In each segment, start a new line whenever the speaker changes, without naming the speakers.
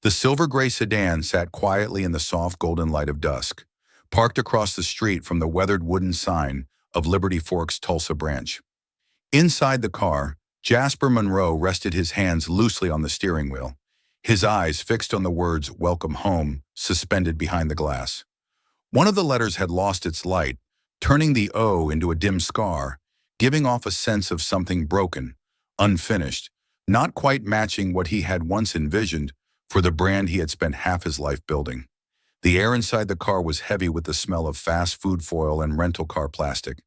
The silver-gray sedan sat quietly in the soft golden light of dusk, parked across the street from the weathered wooden sign of Liberty Fork's Tulsa branch. Inside the car, Jasper Monroe rested his hands loosely on the steering wheel, his eyes fixed on the words "Welcome Home" suspended behind the glass. One of the letters had lost its light, turning the O into a dim scar, giving off a sense of something broken, unfinished, not quite matching what he had once envisioned for the brand he had spent half his life building. The air inside the car was heavy with the smell of fast food foil and rental car plastic.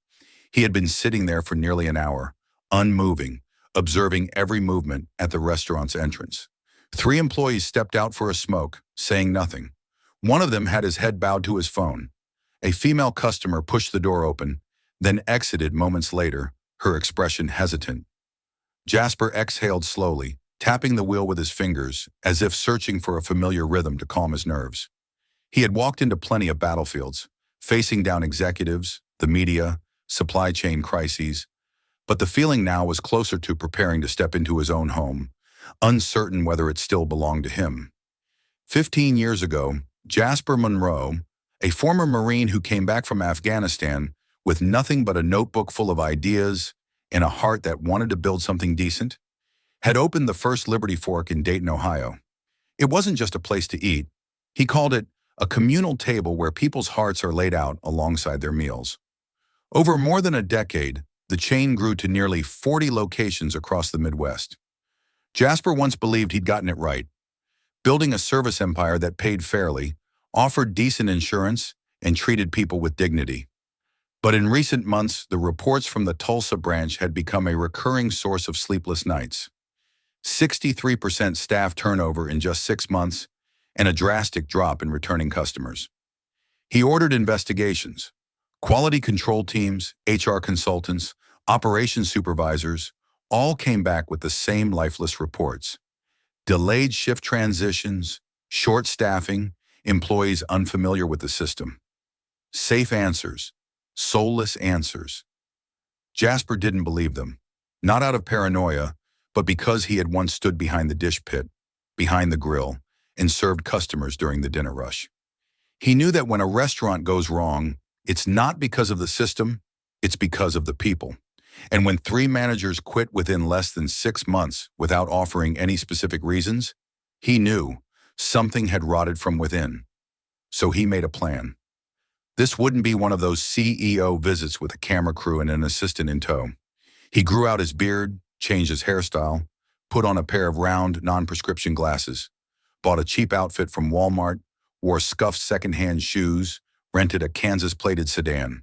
He had been sitting there for nearly an hour, unmoving, observing every movement at the restaurant's entrance. 3 employees stepped out for a smoke, saying nothing. One of them had his head bowed to his phone. A female customer pushed the door open, then exited moments later, her expression hesitant. Jasper exhaled slowly, tapping the wheel with his fingers, as if searching for a familiar rhythm to calm his nerves. He had walked into plenty of battlefields, facing down executives, the media, supply chain crises, but the feeling now was closer to preparing to step into his own home, uncertain whether it still belonged to him. 15 years ago, Jasper Monroe, a former Marine who came back from Afghanistan with nothing but a notebook full of ideas and a heart that wanted to build something decent, had opened the first Liberty Fork in Dayton, Ohio. It wasn't just a place to eat. He called it a communal table where people's hearts are laid out alongside their meals. Over more than a decade, the chain grew to nearly 40 locations across the Midwest. Jasper once believed he'd gotten it right, building a service empire that paid fairly, offered decent insurance, and treated people with dignity. But in recent months, the reports from the Tulsa branch had become a recurring source of sleepless nights. 63% staff turnover in just 6 months, and a drastic drop in returning customers. He ordered investigations. Quality control teams, HR consultants, operations supervisors, all came back with the same lifeless reports. Delayed shift transitions, short staffing, employees unfamiliar with the system. Safe answers, soulless answers. Jasper didn't believe them, not out of paranoia, but because he had once stood behind the dish pit, behind the grill, and served customers during the dinner rush. He knew that when a restaurant goes wrong, it's not because of the system, it's because of the people. And when 3 managers quit within less than 6 months without offering any specific reasons, he knew something had rotted from within. So he made a plan. This wouldn't be one of those CEO visits with a camera crew and an assistant in tow. He grew out his beard, changed his hairstyle, put on a pair of round, non-prescription glasses, bought a cheap outfit from Walmart, wore scuffed secondhand shoes, rented a Kansas-plated sedan.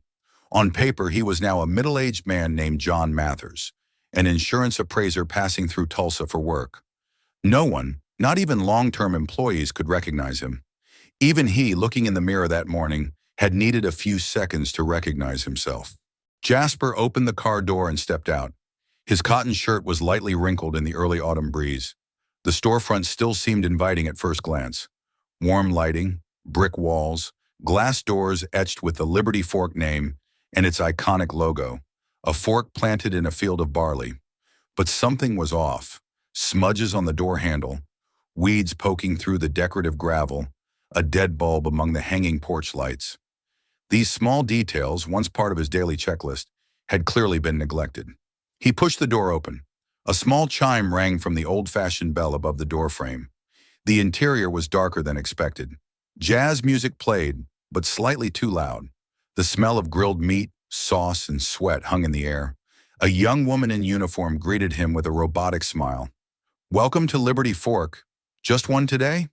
On paper, he was now a middle-aged man named John Mathers, an insurance appraiser passing through Tulsa for work. No one, not even long-term employees, could recognize him. Even he, looking in the mirror that morning, had needed a few seconds to recognize himself. Jasper opened the car door and stepped out. His cotton shirt was lightly wrinkled in the early autumn breeze. The storefront still seemed inviting at first glance. Warm lighting, brick walls, glass doors etched with the Liberty Fork name and its iconic logo, a fork planted in a field of barley. But something was off. Smudges on the door handle, weeds poking through the decorative gravel, a dead bulb among the hanging porch lights. These small details, once part of his daily checklist, had clearly been neglected. He pushed the door open. A small chime rang from the old-fashioned bell above the doorframe. The interior was darker than expected. Jazz music played, but slightly too loud. The smell of grilled meat, sauce, and sweat hung in the air. A young woman in uniform greeted him with a robotic smile. "Welcome to Liberty Fork. Just one today?"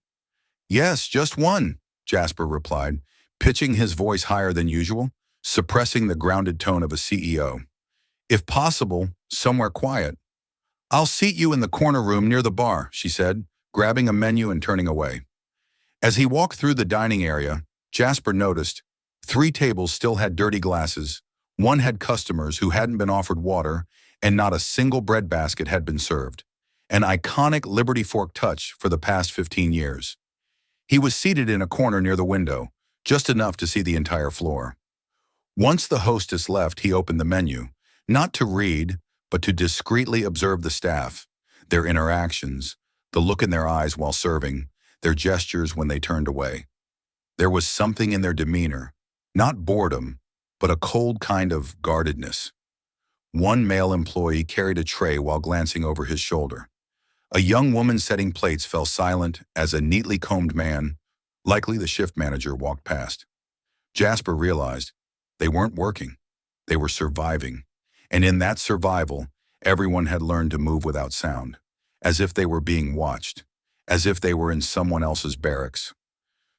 "Yes, just one," Jasper replied, pitching his voice higher than usual, suppressing the grounded tone of a CEO. "If possible, somewhere quiet." "I'll seat you in the corner room near the bar," she said, grabbing a menu and turning away. As he walked through the dining area, Jasper noticed 3 tables still had dirty glasses, 1 had customers who hadn't been offered water, and not a single bread basket had been served. An iconic Liberty Fork touch for the past 15 years. He was seated in a corner near the window, just enough to see the entire floor. Once the hostess left, he opened the menu, not to read, but to discreetly observe the staff, their interactions, the look in their eyes while serving, their gestures when they turned away. There was something in their demeanor, not boredom, but a cold kind of guardedness. One male employee carried a tray while glancing over his shoulder. A young woman setting plates fell silent as a neatly combed man, likely the shift manager, walked past. Jasper realized they weren't working. They were surviving. And in that survival, everyone had learned to move without sound, as if they were being watched, as if they were in someone else's barracks.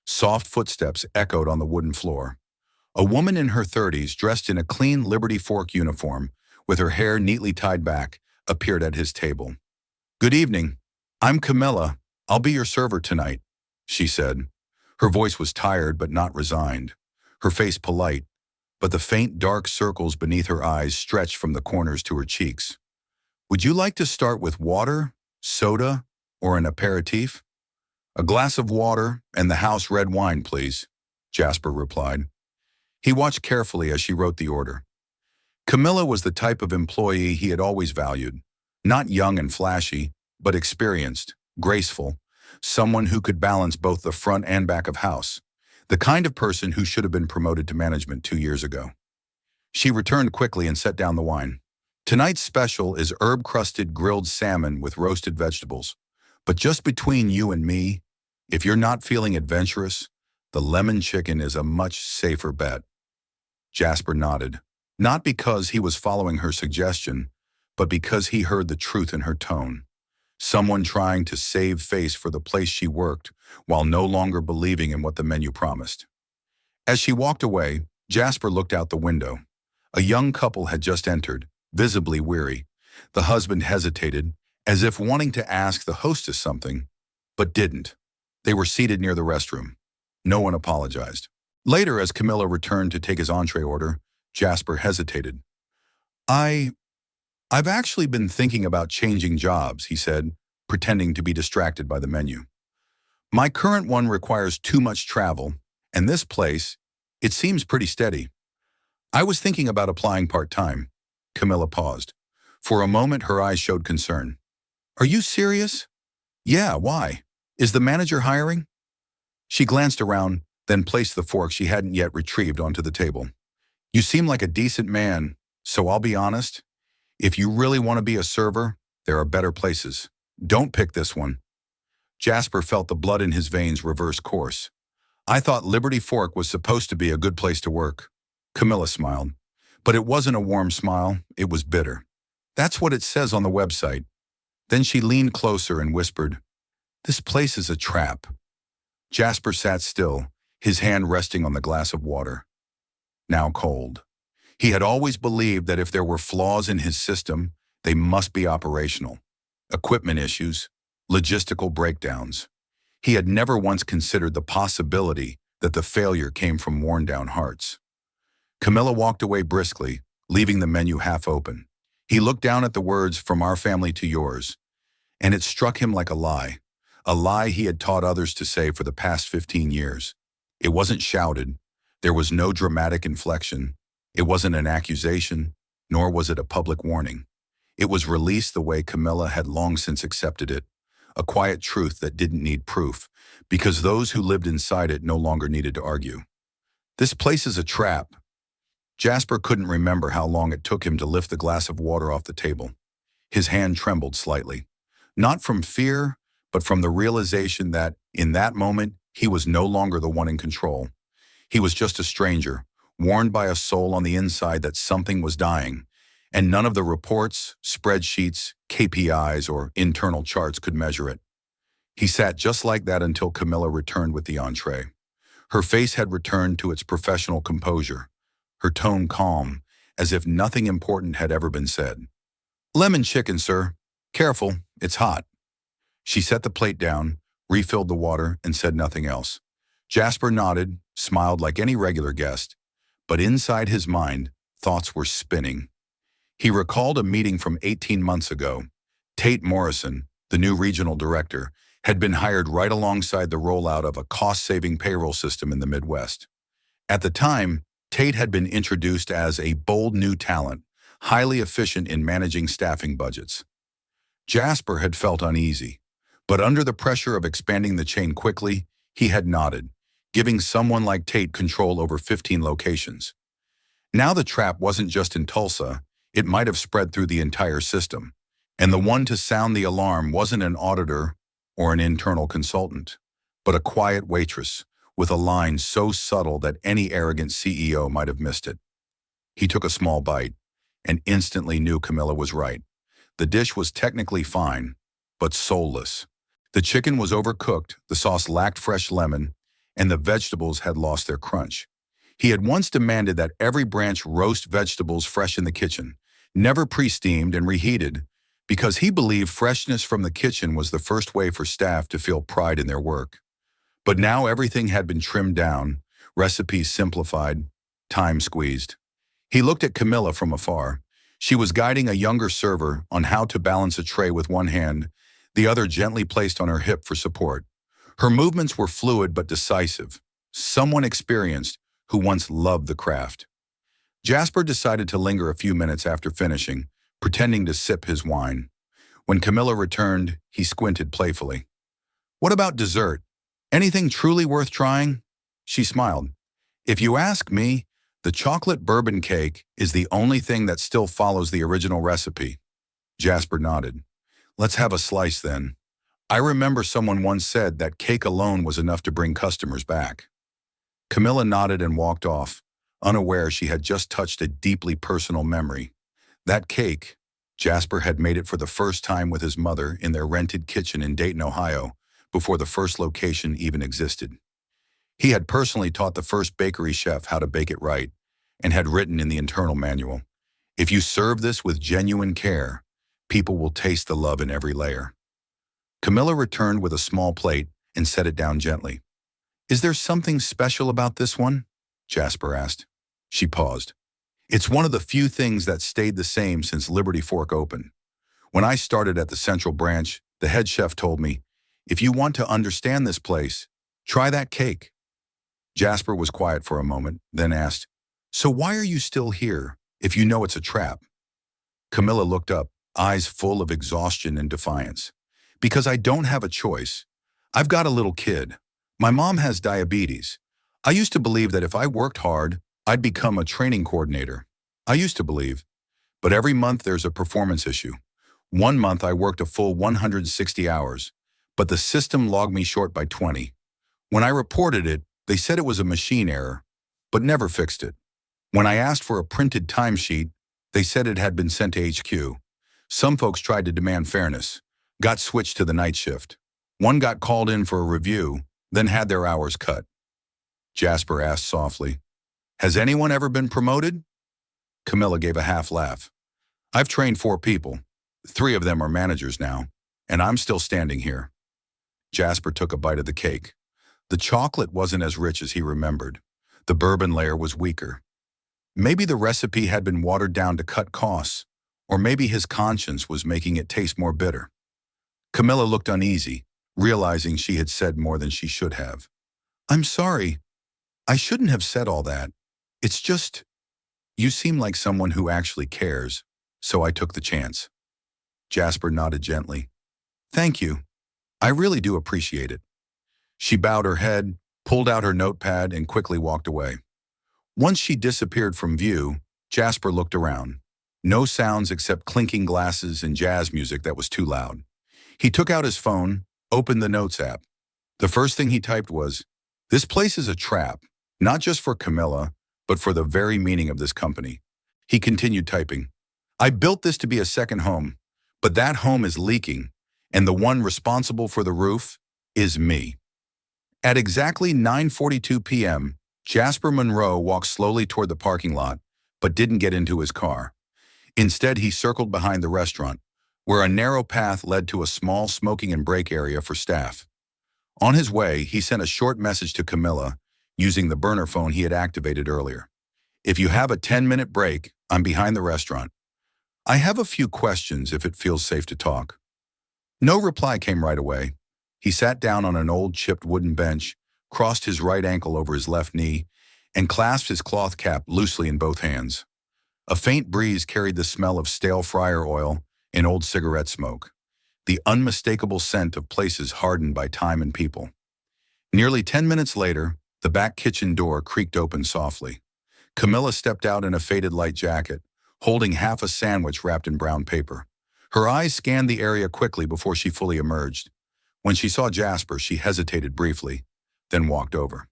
Soft footsteps echoed on the wooden floor. A woman in her 30s, dressed in a clean Liberty Fork uniform, with her hair neatly tied back, appeared at his table. "Good evening. I'm Camilla. I'll be your server tonight," she said. Her voice was tired but not resigned. Her face polite, but the faint dark circles beneath her eyes stretched from the corners to her cheeks. "Would you like to start with water, soda, or an aperitif?" "A glass of water and the house red wine, please," Jasper replied. He watched carefully as she wrote the order. Camilla was the type of employee he had always valued. Not young and flashy, but experienced, graceful, someone who could balance both the front and back of house. The kind of person who should have been promoted to management 2 years ago. She returned quickly and set down the wine. "Tonight's special is herb-crusted grilled salmon with roasted vegetables. But just between you and me, if you're not feeling adventurous, the lemon chicken is a much safer bet." Jasper nodded, not because he was following her suggestion, but because he heard the truth in her tone. Someone trying to save face for the place she worked while no longer believing in what the menu promised. As she walked away, Jasper looked out the window. A young couple had just entered, visibly weary. The husband hesitated, as if wanting to ask the hostess something, but didn't. They were seated near the restroom. No one apologized. Later, as Camilla returned to take his entree order, Jasper hesitated. I've actually been thinking about changing jobs," he said, pretending to be distracted by the menu. "My current one requires too much travel, and this place, it seems pretty steady. I was thinking about applying part-time." Camilla paused. For a moment, her eyes showed concern. "Are you serious?" "Yeah, why? Is the manager hiring?" She glanced around, then placed the fork she hadn't yet retrieved onto the table. "You seem like a decent man, so I'll be honest. If you really want to be a server, there are better places. Don't pick this one." Jasper felt the blood in his veins reverse course. "I thought Liberty Fork was supposed to be a good place to work." Camilla smiled. But it wasn't a warm smile, it was bitter. "That's what it says on the website." Then she leaned closer and whispered, "This place is a trap." Jasper sat still, his hand resting on the glass of water. Now cold. He had always believed that if there were flaws in his system, they must be operational. Equipment issues, logistical breakdowns. He had never once considered the possibility that the failure came from worn-down hearts. Camilla walked away briskly, leaving the menu half open. He looked down at the words, "From our family to yours," and it struck him like a lie he had taught others to say for the past 15 years. It wasn't shouted. There was no dramatic inflection. It wasn't an accusation, nor was it a public warning. It was released the way Camilla had long since accepted it, a quiet truth that didn't need proof, because those who lived inside it no longer needed to argue. "This place is a trap." Jasper couldn't remember how long it took him to lift the glass of water off the table. His hand trembled slightly, not from fear, but from the realization that, in that moment, he was no longer the one in control. He was just a stranger, warned by a soul on the inside that something was dying, and none of the reports, spreadsheets, KPIs, or internal charts could measure it. He sat just like that until Camilla returned with the entree. Her face had returned to its professional composure, her tone calm, as if nothing important had ever been said. "Lemon chicken, sir. Careful, it's hot." She set the plate down, refilled the water, and said nothing else. Jasper nodded, smiled like any regular guest, but inside his mind, thoughts were spinning. He recalled a meeting from 18 months ago. Tate Morrison, the new regional director, had been hired right alongside the rollout of a cost-saving payroll system in the Midwest. At the time, Tate had been introduced as a bold new talent, highly efficient in managing staffing budgets. Jasper had felt uneasy. But under the pressure of expanding the chain quickly, he had nodded, giving someone like Tate control over 15 locations. Now the trap wasn't just in Tulsa, it might have spread through the entire system. And the one to sound the alarm wasn't an auditor or an internal consultant, but a quiet waitress with a line so subtle that any arrogant CEO might have missed it. He took a small bite and instantly knew Camilla was right. The dish was technically fine, but soulless. The chicken was overcooked, the sauce lacked fresh lemon, and the vegetables had lost their crunch. He had once demanded that every branch roast vegetables fresh in the kitchen, never pre-steamed and reheated, because he believed freshness from the kitchen was the first way for staff to feel pride in their work. But now everything had been trimmed down, recipes simplified, time squeezed. He looked at Camilla from afar. She was guiding a younger server on how to balance a tray with one hand, the other gently placed on her hip for support. Her movements were fluid but decisive. Someone experienced who once loved the craft. Jasper decided to linger a few minutes after finishing, pretending to sip his wine. When Camilla returned, he squinted playfully. "What about dessert? Anything truly worth trying?" She smiled. "If you ask me, the chocolate bourbon cake is the only thing that still follows the original recipe." Jasper nodded. "Let's have a slice then. I remember someone once said that cake alone was enough to bring customers back." Camilla nodded and walked off, unaware she had just touched a deeply personal memory. That cake, Jasper had made it for the first time with his mother in their rented kitchen in Dayton, Ohio, before the first location even existed. He had personally taught the first bakery chef how to bake it right, and had written in the internal manual, "If you serve this with genuine care, people will taste the love in every layer." Camilla returned with a small plate and set it down gently. "Is there something special about this one?" Jasper asked. She paused. "It's one of the few things that stayed the same since Liberty Fork opened. When I started at the Central Branch, the head chef told me, 'If you want to understand this place, try that cake.'" Jasper was quiet for a moment, then asked, "So why are you still here, if you know it's a trap?" Camilla looked up, eyes full of exhaustion and defiance. "Because I don't have a choice. I've got a little kid. My mom has diabetes. I used to believe that if I worked hard, I'd become a training coordinator. I used to believe. But every month there's a performance issue. One month I worked a full 160 hours, but the system logged me short by 20. When I reported it, they said it was a machine error, but never fixed it. When I asked for a printed timesheet, they said it had been sent to HQ. Some folks tried to demand fairness, got switched to the night shift. One got called in for a review, then had their hours cut." Jasper asked softly, "Has anyone ever been promoted?" Camilla gave a half laugh. "I've trained 4 people. 3 of them are managers now, and I'm still standing here." Jasper took a bite of the cake. The chocolate wasn't as rich as he remembered. The bourbon layer was weaker. Maybe the recipe had been watered down to cut costs, or maybe his conscience was making it taste more bitter. Camilla looked uneasy, realizing she had said more than she should have. "I'm sorry. I shouldn't have said all that. It's just, you seem like someone who actually cares, so I took the chance." Jasper nodded gently. "Thank you. I really do appreciate it." She bowed her head, pulled out her notepad, and quickly walked away. Once she disappeared from view, Jasper looked around. No sounds except clinking glasses and jazz music that was too loud. He took out his phone, opened the Notes app. The first thing he typed was, "This place is a trap, not just for Camilla, but for the very meaning of this company." He continued typing, "I built this to be a second home, but that home is leaking, and the one responsible for the roof is me." At exactly 9:42 p.m., Jasper Monroe walked slowly toward the parking lot, but didn't get into his car. Instead, he circled behind the restaurant, where a narrow path led to a small smoking and break area for staff. On his way, he sent a short message to Camilla, using the burner phone he had activated earlier. "If you have a 10-minute break, I'm behind the restaurant. I have a few questions if it feels safe to talk." No reply came right away. He sat down on an old chipped wooden bench, crossed his right ankle over his left knee, and clasped his cloth cap loosely in both hands. A faint breeze carried the smell of stale fryer oil and old cigarette smoke. the unmistakable scent of places hardened by time and people. Nearly 10 minutes later, the back kitchen door creaked open softly. Camilla stepped out in a faded light jacket, holding half a sandwich wrapped in brown paper. Her eyes scanned the area quickly before she fully emerged. When she saw Jasper, she hesitated briefly, then walked over.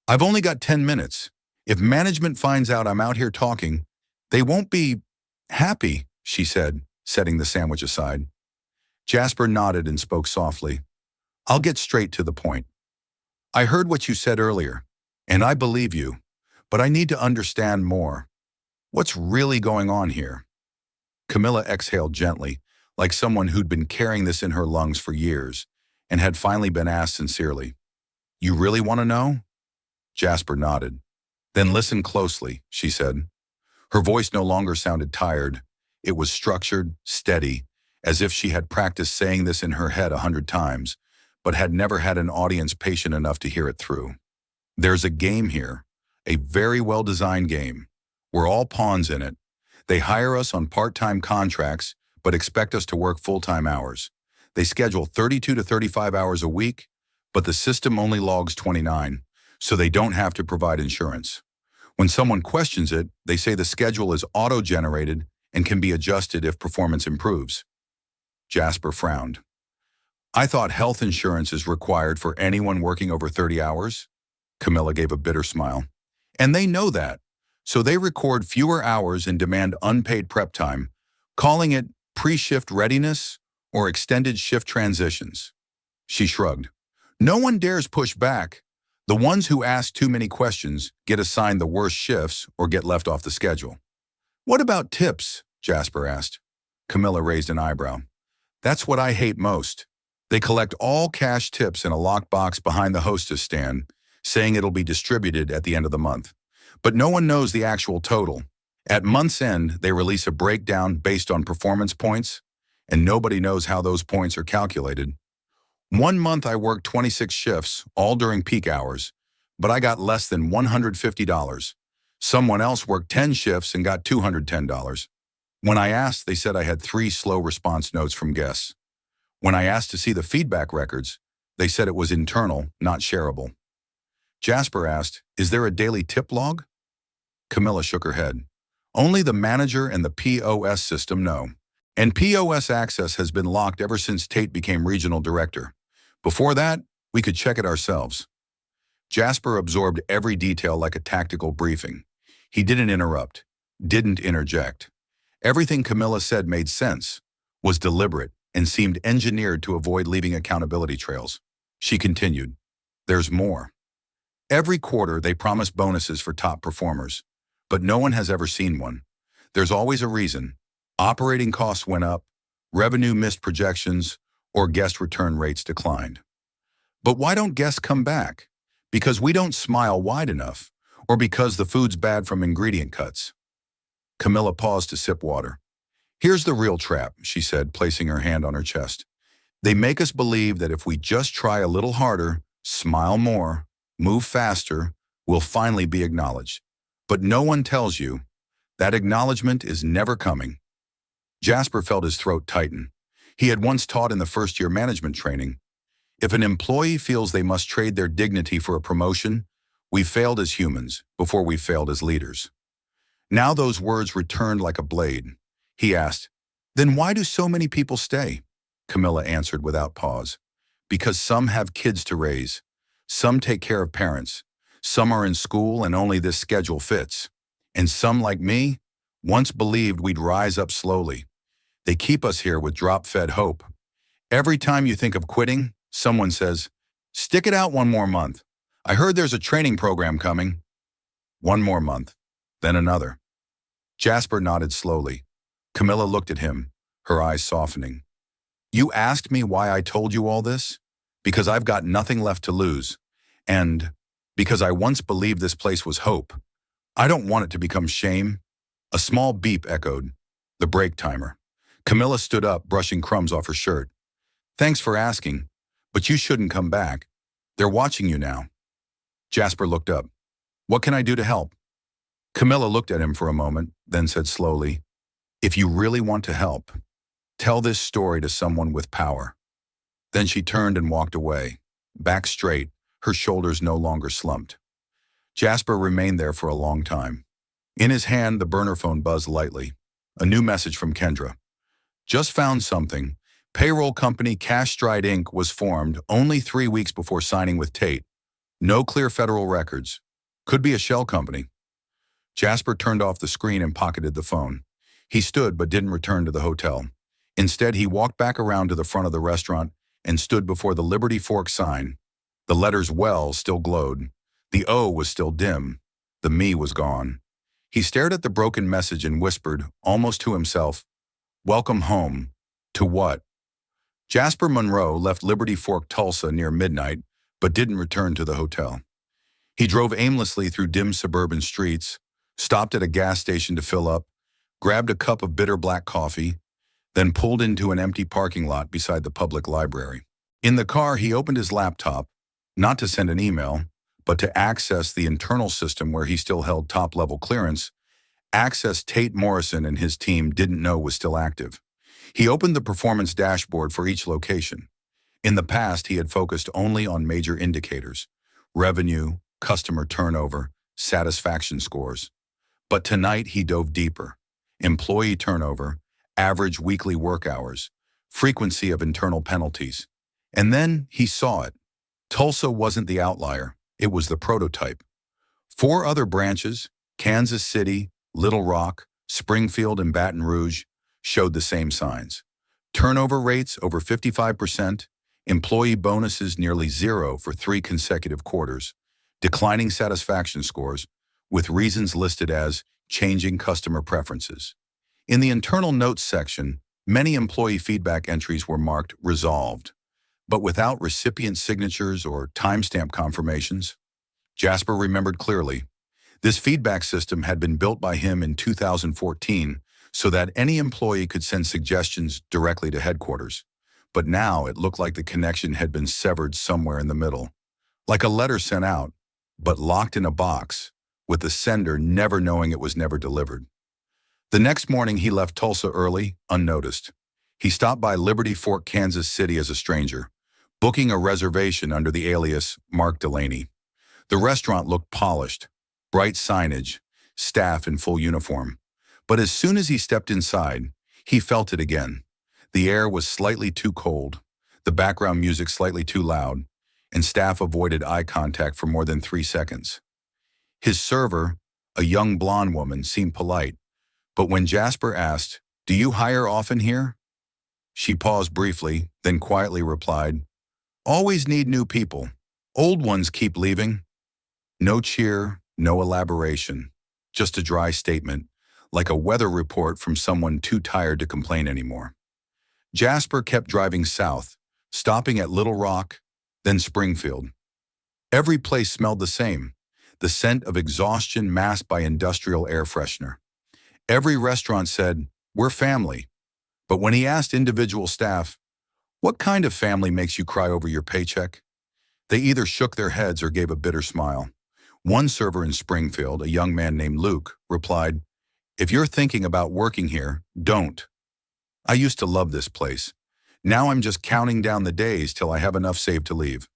"I've only got 10 minutes. If management finds out I'm out here talking, they won't be happy," she said, setting the sandwich aside. Jasper nodded and spoke softly. "I'll get straight to the point. I heard what you said earlier, and I believe you, but I need to understand more. What's really going on here?" Camilla exhaled gently, like someone who'd been carrying this in her lungs for years, and had finally been asked sincerely. "You really want to know?" Jasper nodded. "Then listen closely," she said. Her voice no longer sounded tired. It was structured, steady, as if she had practiced saying this in her head 100 times, but had never had an audience patient enough to hear it through. "There's a game here, a very well-designed game. We're all pawns in it. They hire us on part-time contracts, but expect us to work full-time hours. They schedule 32 to 35 hours a week, but the system only logs 29, so they don't have to provide insurance. When someone questions it, they say the schedule is auto-generated and can be adjusted if performance improves." Jasper frowned. "I thought health insurance is required for anyone working over 30 hours? Camilla gave a bitter smile. "And they know that, so they record fewer hours and demand unpaid prep time, calling it pre-shift readiness or extended shift transitions." She shrugged. "No one dares push back. The ones who ask too many questions get assigned the worst shifts or get left off the schedule." "What about tips?" Jasper asked. Camilla raised an eyebrow. "That's what I hate most. They collect all cash tips in a locked box behind the hostess stand, saying it'll be distributed at the end of the month. But no one knows the actual total. At month's end, they release a breakdown based on performance points, and nobody knows how those points are calculated. One month I worked 26 shifts, all during peak hours, but I got less than $150. Someone else worked 10 shifts and got $210. When I asked, they said I had 3 slow response notes from guests. When I asked to see the feedback records, they said it was internal, not shareable." Jasper asked, "Is there a daily tip log?" Camilla shook her head. "Only the manager and the POS system know. And POS access has been locked ever since Tate became regional director. Before that, we could check it ourselves." Jasper absorbed every detail like a tactical briefing. He didn't interrupt, didn't interject. Everything Camilla said made sense, was deliberate, and seemed engineered to avoid leaving accountability trails. She continued, "There's more. Every quarter they promise bonuses for top performers, but no one has ever seen one. There's always a reason. Operating costs went up, revenue missed projections, or guest return rates declined. But why don't guests come back? Because we don't smile wide enough, or because the food's bad from ingredient cuts." Camilla paused to sip water. "Here's the real trap," she said, placing her hand on her chest. "They make us believe that if we just try a little harder, smile more, move faster, we'll finally be acknowledged. But no one tells you that acknowledgement is never coming." Jasper felt his throat tighten. He had once taught in the first-year management training, "If an employee feels they must trade their dignity for a promotion, we failed as humans before we failed as leaders." Now those words returned like a blade. He asked, "Then why do so many people stay?" Camilla answered without pause. "Because some have kids to raise. Some take care of parents. Some are in school and only this schedule fits. And some, like me, once believed we'd rise up slowly. They keep us here with drop-fed hope. Every time you think of quitting, someone says, 'Stick it out one more month. I heard there's a training program coming.' One more month, then another." Jasper nodded slowly. Camilla looked at him, her eyes softening. "You asked me why I told you all this? Because I've got nothing left to lose. And because I once believed this place was hope. I don't want it to become shame." A small beep echoed, the break timer. Camilla stood up, brushing crumbs off her shirt. "Thanks for asking, but you shouldn't come back. They're watching you now." Jasper looked up. "What can I do to help?" Camilla looked at him for a moment, then said slowly, "If you really want to help, Tell this story to someone with power. Then she turned and walked away, back straight, her shoulders no longer slumped. Jasper remained there for a long time. In his hand, the burner phone buzzed lightly. A new message from Kendra. Just found something. Payroll company Cash Stride Inc. was formed only 3 weeks before signing with Tate. No clear federal records. Could be a shell company. Jasper turned off the screen and pocketed the phone. He stood but didn't return to the hotel. Instead, he walked back around to the front of the restaurant and stood before the Liberty Fork sign. The letters "Well" still glowed. The O was still dim. The me was gone. He stared at the broken message and whispered, almost to himself, "Welcome home." To what? Jasper Monroe left Liberty Fork, Tulsa near midnight, but didn't return to the hotel. He drove aimlessly through dim suburban streets, stopped at a gas station to fill up, grabbed a cup of bitter black coffee, then pulled into an empty parking lot beside the public library. In the car, he opened his laptop, not to send an email, but to access the internal system where he still held top-level clearance, access Tate Morrison and his team didn't know was still active. He opened the performance dashboard for each location. In the past, he had focused only on major indicators: revenue, customer turnover, satisfaction scores. But tonight, he dove deeper: employee turnover, average weekly work hours, frequency of internal penalties. And then he saw it. Tulsa wasn't the outlier, it was the prototype. 4 other branches, Kansas City, Little Rock, Springfield, and Baton Rouge, showed the same signs. Turnover rates over 55%, employee bonuses nearly 0 for 3 consecutive quarters, declining satisfaction scores, with reasons listed as changing customer preferences. In the internal notes section, many employee feedback entries were marked resolved, but without recipient signatures or timestamp confirmations. Jasper remembered clearly. This feedback system had been built by him in 2014 so that any employee could send suggestions directly to headquarters. But now it looked like the connection had been severed somewhere in the middle. Like a letter sent out, but locked in a box, with the sender never knowing it was never delivered. The next morning, he left Tulsa early, unnoticed. He stopped by Liberty Fork, Kansas City as a stranger, booking a reservation under the alias Mark Delaney. The restaurant looked polished, bright signage, staff in full uniform. But as soon as he stepped inside, he felt it again. The air was slightly too cold, the background music slightly too loud, and staff avoided eye contact for more than 3 seconds. His server, a young blonde woman, seemed polite, but when Jasper asked, "Do you hire often here?" she paused briefly, then quietly replied, "Always need new people. Old ones keep leaving." No cheer, no elaboration, just a dry statement, like a weather report from someone too tired to complain anymore. Jasper kept driving south, stopping at Little Rock, then Springfield. Every place smelled the same, the scent of exhaustion masked by industrial air freshener. Every restaurant said, "We're family." But when he asked individual staff, "What kind of family makes you cry over your paycheck?" they either shook their heads or gave a bitter smile. One server in Springfield, a young man named Luke, replied, "If you're thinking about working here, don't. I used to love this place. Now I'm just counting down the days till I have enough saved to leave."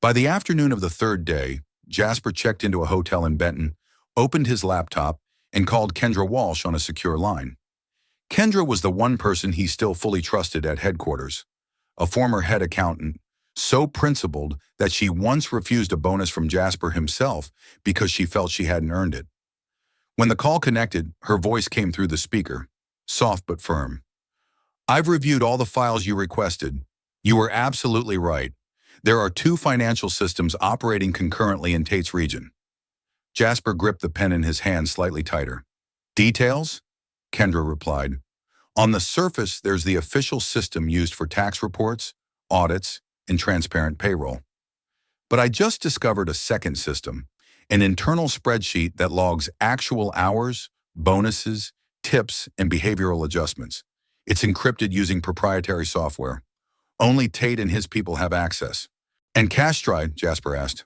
By the afternoon of the 3rd day, Jasper checked into a hotel in Benton, opened his laptop, and called Kendra Walsh on a secure line. Kendra was the one person he still fully trusted at headquarters, a former head accountant, so principled that she once refused a bonus from Jasper himself because she felt she hadn't earned it. When the call connected, her voice came through the speaker, soft but firm. "I've reviewed all the files you requested. You were absolutely right. There are 2 financial systems operating concurrently in Tate's region." Jasper gripped the pen in his hand slightly tighter. "Details?" Kendra replied. "On the surface, there's the official system used for tax reports, audits, and transparent payroll. But I just discovered a second system, an internal spreadsheet that logs actual hours, bonuses, tips, and behavioral adjustments. It's encrypted using proprietary software. Only Tate and his people have access." "And Cash Stride?" Jasper asked.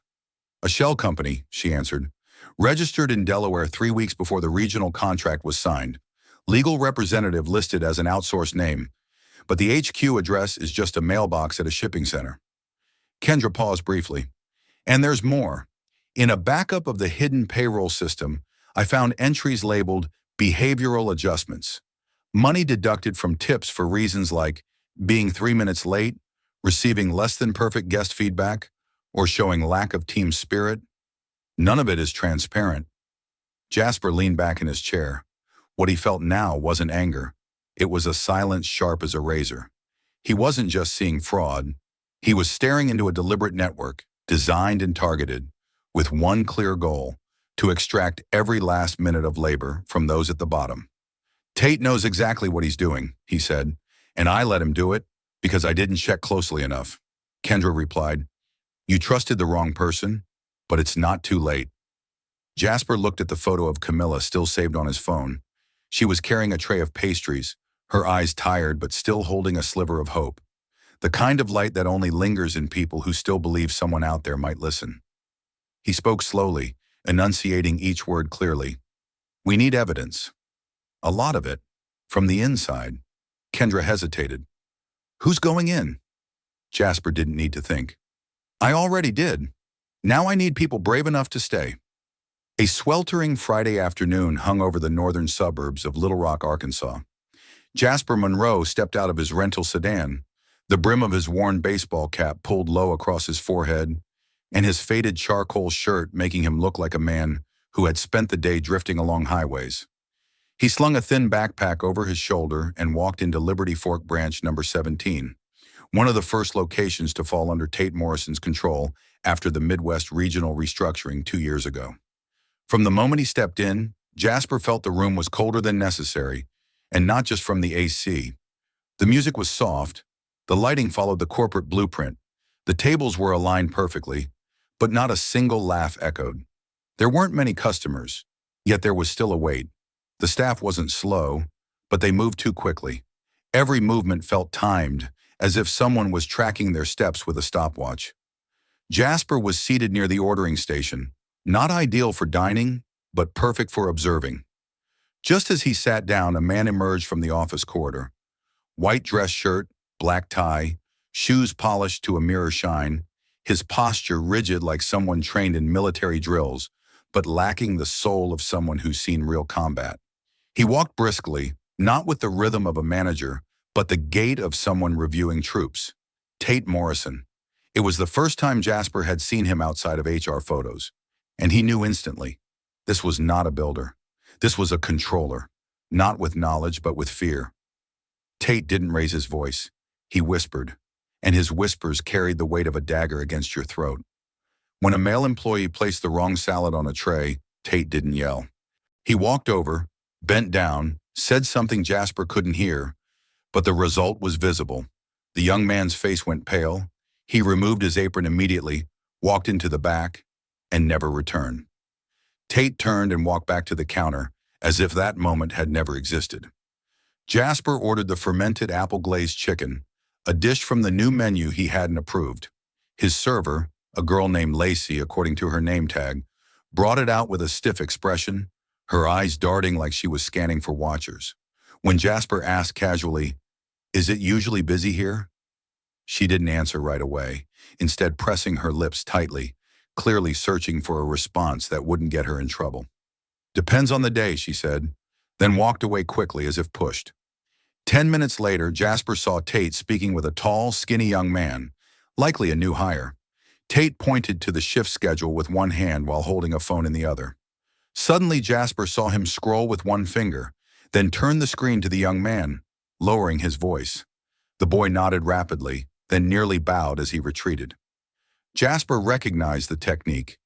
"A shell company," she answered. "Registered in Delaware 3 weeks before the regional contract was signed. Legal representative listed as an outsourced name. but the HQ address is just a mailbox at a shipping center. Kendra paused briefly. And there's more. In a backup of the hidden payroll system, I found entries labeled behavioral adjustments. Money deducted from tips for reasons like being 3 minutes late, receiving less than perfect guest feedback, or showing lack of team spirit. None of it is transparent. Jasper leaned back in his chair. What he felt now wasn't anger. It was a silence sharp as a razor. He wasn't just seeing fraud. He was staring into a deliberate network, designed and targeted, with one clear goal: to extract every last minute of labor from those at the bottom. Tate knows exactly what he's doing, he said, and I let him do it because I didn't check closely enough. Kendra replied, You trusted the wrong person, but it's not too late. Jasper looked at the photo of Camilla still saved on his phone. She was carrying a tray of pastries, her eyes tired but still holding a sliver of hope. The kind of light that only lingers in people who still believe someone out there might listen. He spoke slowly, enunciating each word clearly. We need evidence. A lot of it. From the inside. Kendra hesitated. Who's going in? Jasper didn't need to think. I already did. Now I need people brave enough to stay. A sweltering Friday afternoon hung over the northern suburbs of Little Rock, Arkansas. Jasper Monroe stepped out of his rental sedan, the brim of his worn baseball cap pulled low across his forehead, and his faded charcoal shirt making him look like a man who had spent the day drifting along highways. He slung a thin backpack over his shoulder and walked into Liberty Fork Branch number 17, one of the first locations to fall under Tate Morrison's control after the Midwest regional restructuring 2 years ago. From the moment he stepped in, Jasper felt the room was colder than necessary, and not just from the AC. The music was soft, the lighting followed the corporate blueprint, the tables were aligned perfectly, but not a single laugh echoed. There weren't many customers, yet there was still a wait. The staff wasn't slow, but they moved too quickly. Every movement felt timed, as if someone was tracking their steps with a stopwatch. Jasper was seated near the ordering station, not ideal for dining, but perfect for observing. Just as he sat down, a man emerged from the office corridor. White dress shirt, black tie, shoes polished to a mirror shine, his posture rigid like someone trained in military drills, but lacking the soul of someone who's seen real combat. He walked briskly, not with the rhythm of a manager, but the gait of someone reviewing troops. Tate Morrison. It was the first time Jasper had seen him outside of HR photos, and he knew instantly. This was not a builder. This was a controller, not with knowledge, but with fear. Tate didn't raise his voice. He whispered, and his whispers carried the weight of a dagger against your throat. When a male employee placed the wrong salad on a tray, Tate didn't yell. He walked over, bent down, said something Jasper couldn't hear, but the result was visible. The young man's face went pale. He removed his apron immediately, walked into the back, and never returned. Tate turned and walked back to the counter, as if that moment had never existed. Jasper ordered the fermented apple-glazed chicken, a dish from the new menu he hadn't approved. His server, a girl named Lacey according to her name tag, brought it out with a stiff expression, her eyes darting like she was scanning for watchers. When Jasper asked casually, "Is it usually busy here?" she didn't answer right away, instead pressing her lips tightly, clearly searching for a response that wouldn't get her in trouble. "Depends on the day," she said, then walked away quickly as if pushed. 10 minutes later, Jasper saw Tate speaking with a tall, skinny young man, likely a new hire. Tate pointed to the shift schedule with one hand while holding a phone in the other. Suddenly, Jasper saw him scroll with one finger, then turn the screen to the young man, lowering his voice. The boy nodded rapidly, then nearly bowed as he retreated. Jasper recognized the technique.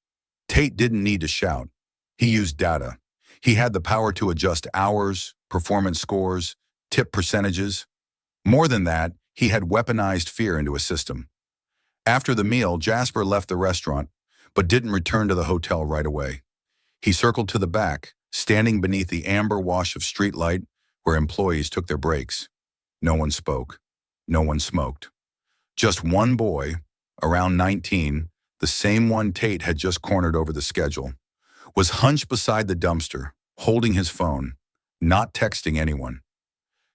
Tate didn't need to shout. He used data. He had the power to adjust hours, performance scores, tip percentages. More than that, he had weaponized fear into a system. After the meal, Jasper left the restaurant, but didn't return to the hotel right away. He circled to the back, standing beneath the amber wash of streetlight where employees took their breaks. No one spoke. No one smoked. Just one boy, around 19, the same one Tate had just cornered over the schedule, was hunched beside the dumpster, holding his phone, not texting anyone.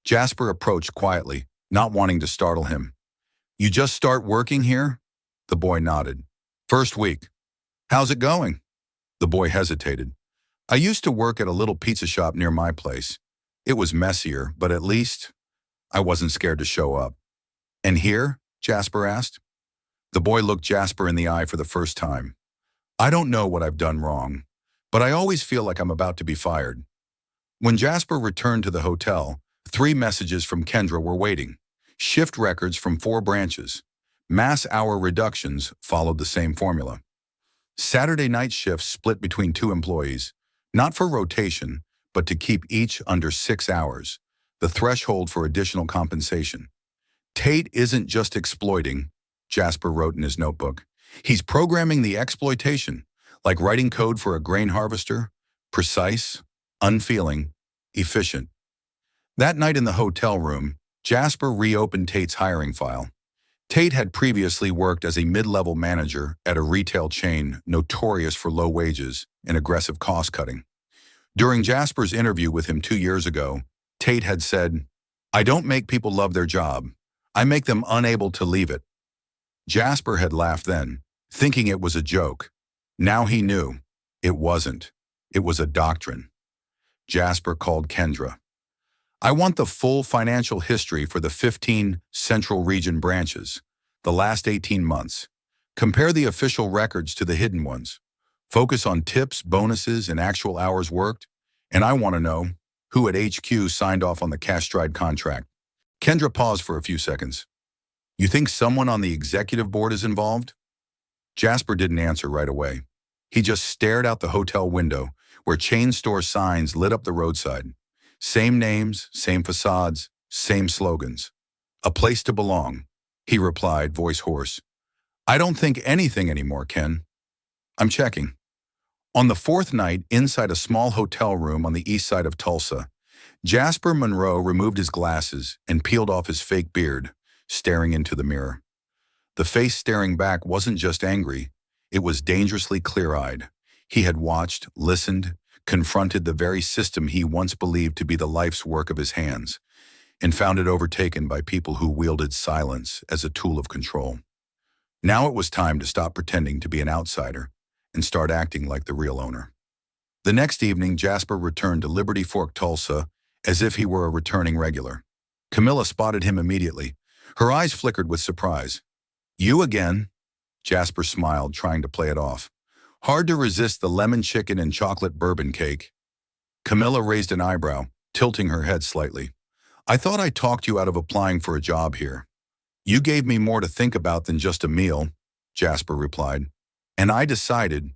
Jasper approached quietly, not wanting to startle him. You just start working here? The boy nodded. First week. How's it going? The boy hesitated. I used to work at a little pizza shop near my place. It was messier, but at least I wasn't scared to show up. And here? Jasper asked. The boy looked Jasper in the eye for the first time. I don't know what I've done wrong, but I always feel like I'm about to be fired. When Jasper returned to the hotel, 3 messages from Kendra were waiting. Shift records from 4 branches. Mass hour reductions followed the same formula. Saturday night shifts split between 2 employees, not for rotation, but to keep each under 6 hours, the threshold for additional compensation. Tate isn't just exploiting, Jasper wrote in his notebook. He's programming the exploitation, like writing code for a grain harvester, precise, unfeeling, efficient. That night in the hotel room, Jasper reopened Tate's hiring file. Tate had previously worked as a mid-level manager at a retail chain notorious for low wages and aggressive cost-cutting. During Jasper's interview with him 2 years ago, Tate had said, "I don't make people love their job. I make them unable to leave it." Jasper had laughed then, thinking it was a joke. Now he knew. It wasn't. It was a doctrine. Jasper called Kendra. I want the full financial history for the 15 Central Region branches, the last 18 months. Compare the official records to the hidden ones. Focus on tips, bonuses, and actual hours worked. And I want to know who at HQ signed off on the cash-stride contract. Kendra paused for a few seconds. You think someone on the executive board is involved? Jasper didn't answer right away. He just stared out the hotel window, where chain store signs lit up the roadside. Same names, same facades, same slogans. A place to belong, he replied, voice hoarse. I don't think anything anymore, Ken. I'm checking. On the 4th night, inside a small hotel room on the east side of Tulsa, Jasper Monroe removed his glasses and peeled off his fake beard, staring into the mirror. The face staring back wasn't just angry, it was dangerously clear-eyed. He had watched, listened, confronted the very system he once believed to be the life's work of his hands, and found it overtaken by people who wielded silence as a tool of control. Now it was time to stop pretending to be an outsider and start acting like the real owner. The next evening, Jasper returned to Liberty Fork, Tulsa, as if he were a returning regular. Camilla spotted him immediately. Her eyes flickered with surprise. You again? Jasper smiled, trying to play it off. Hard to resist the lemon chicken and chocolate bourbon cake. Camilla raised an eyebrow, tilting her head slightly. I thought I talked you out of applying for a job here. You gave me more to think about than just a meal, Jasper replied. And I decided,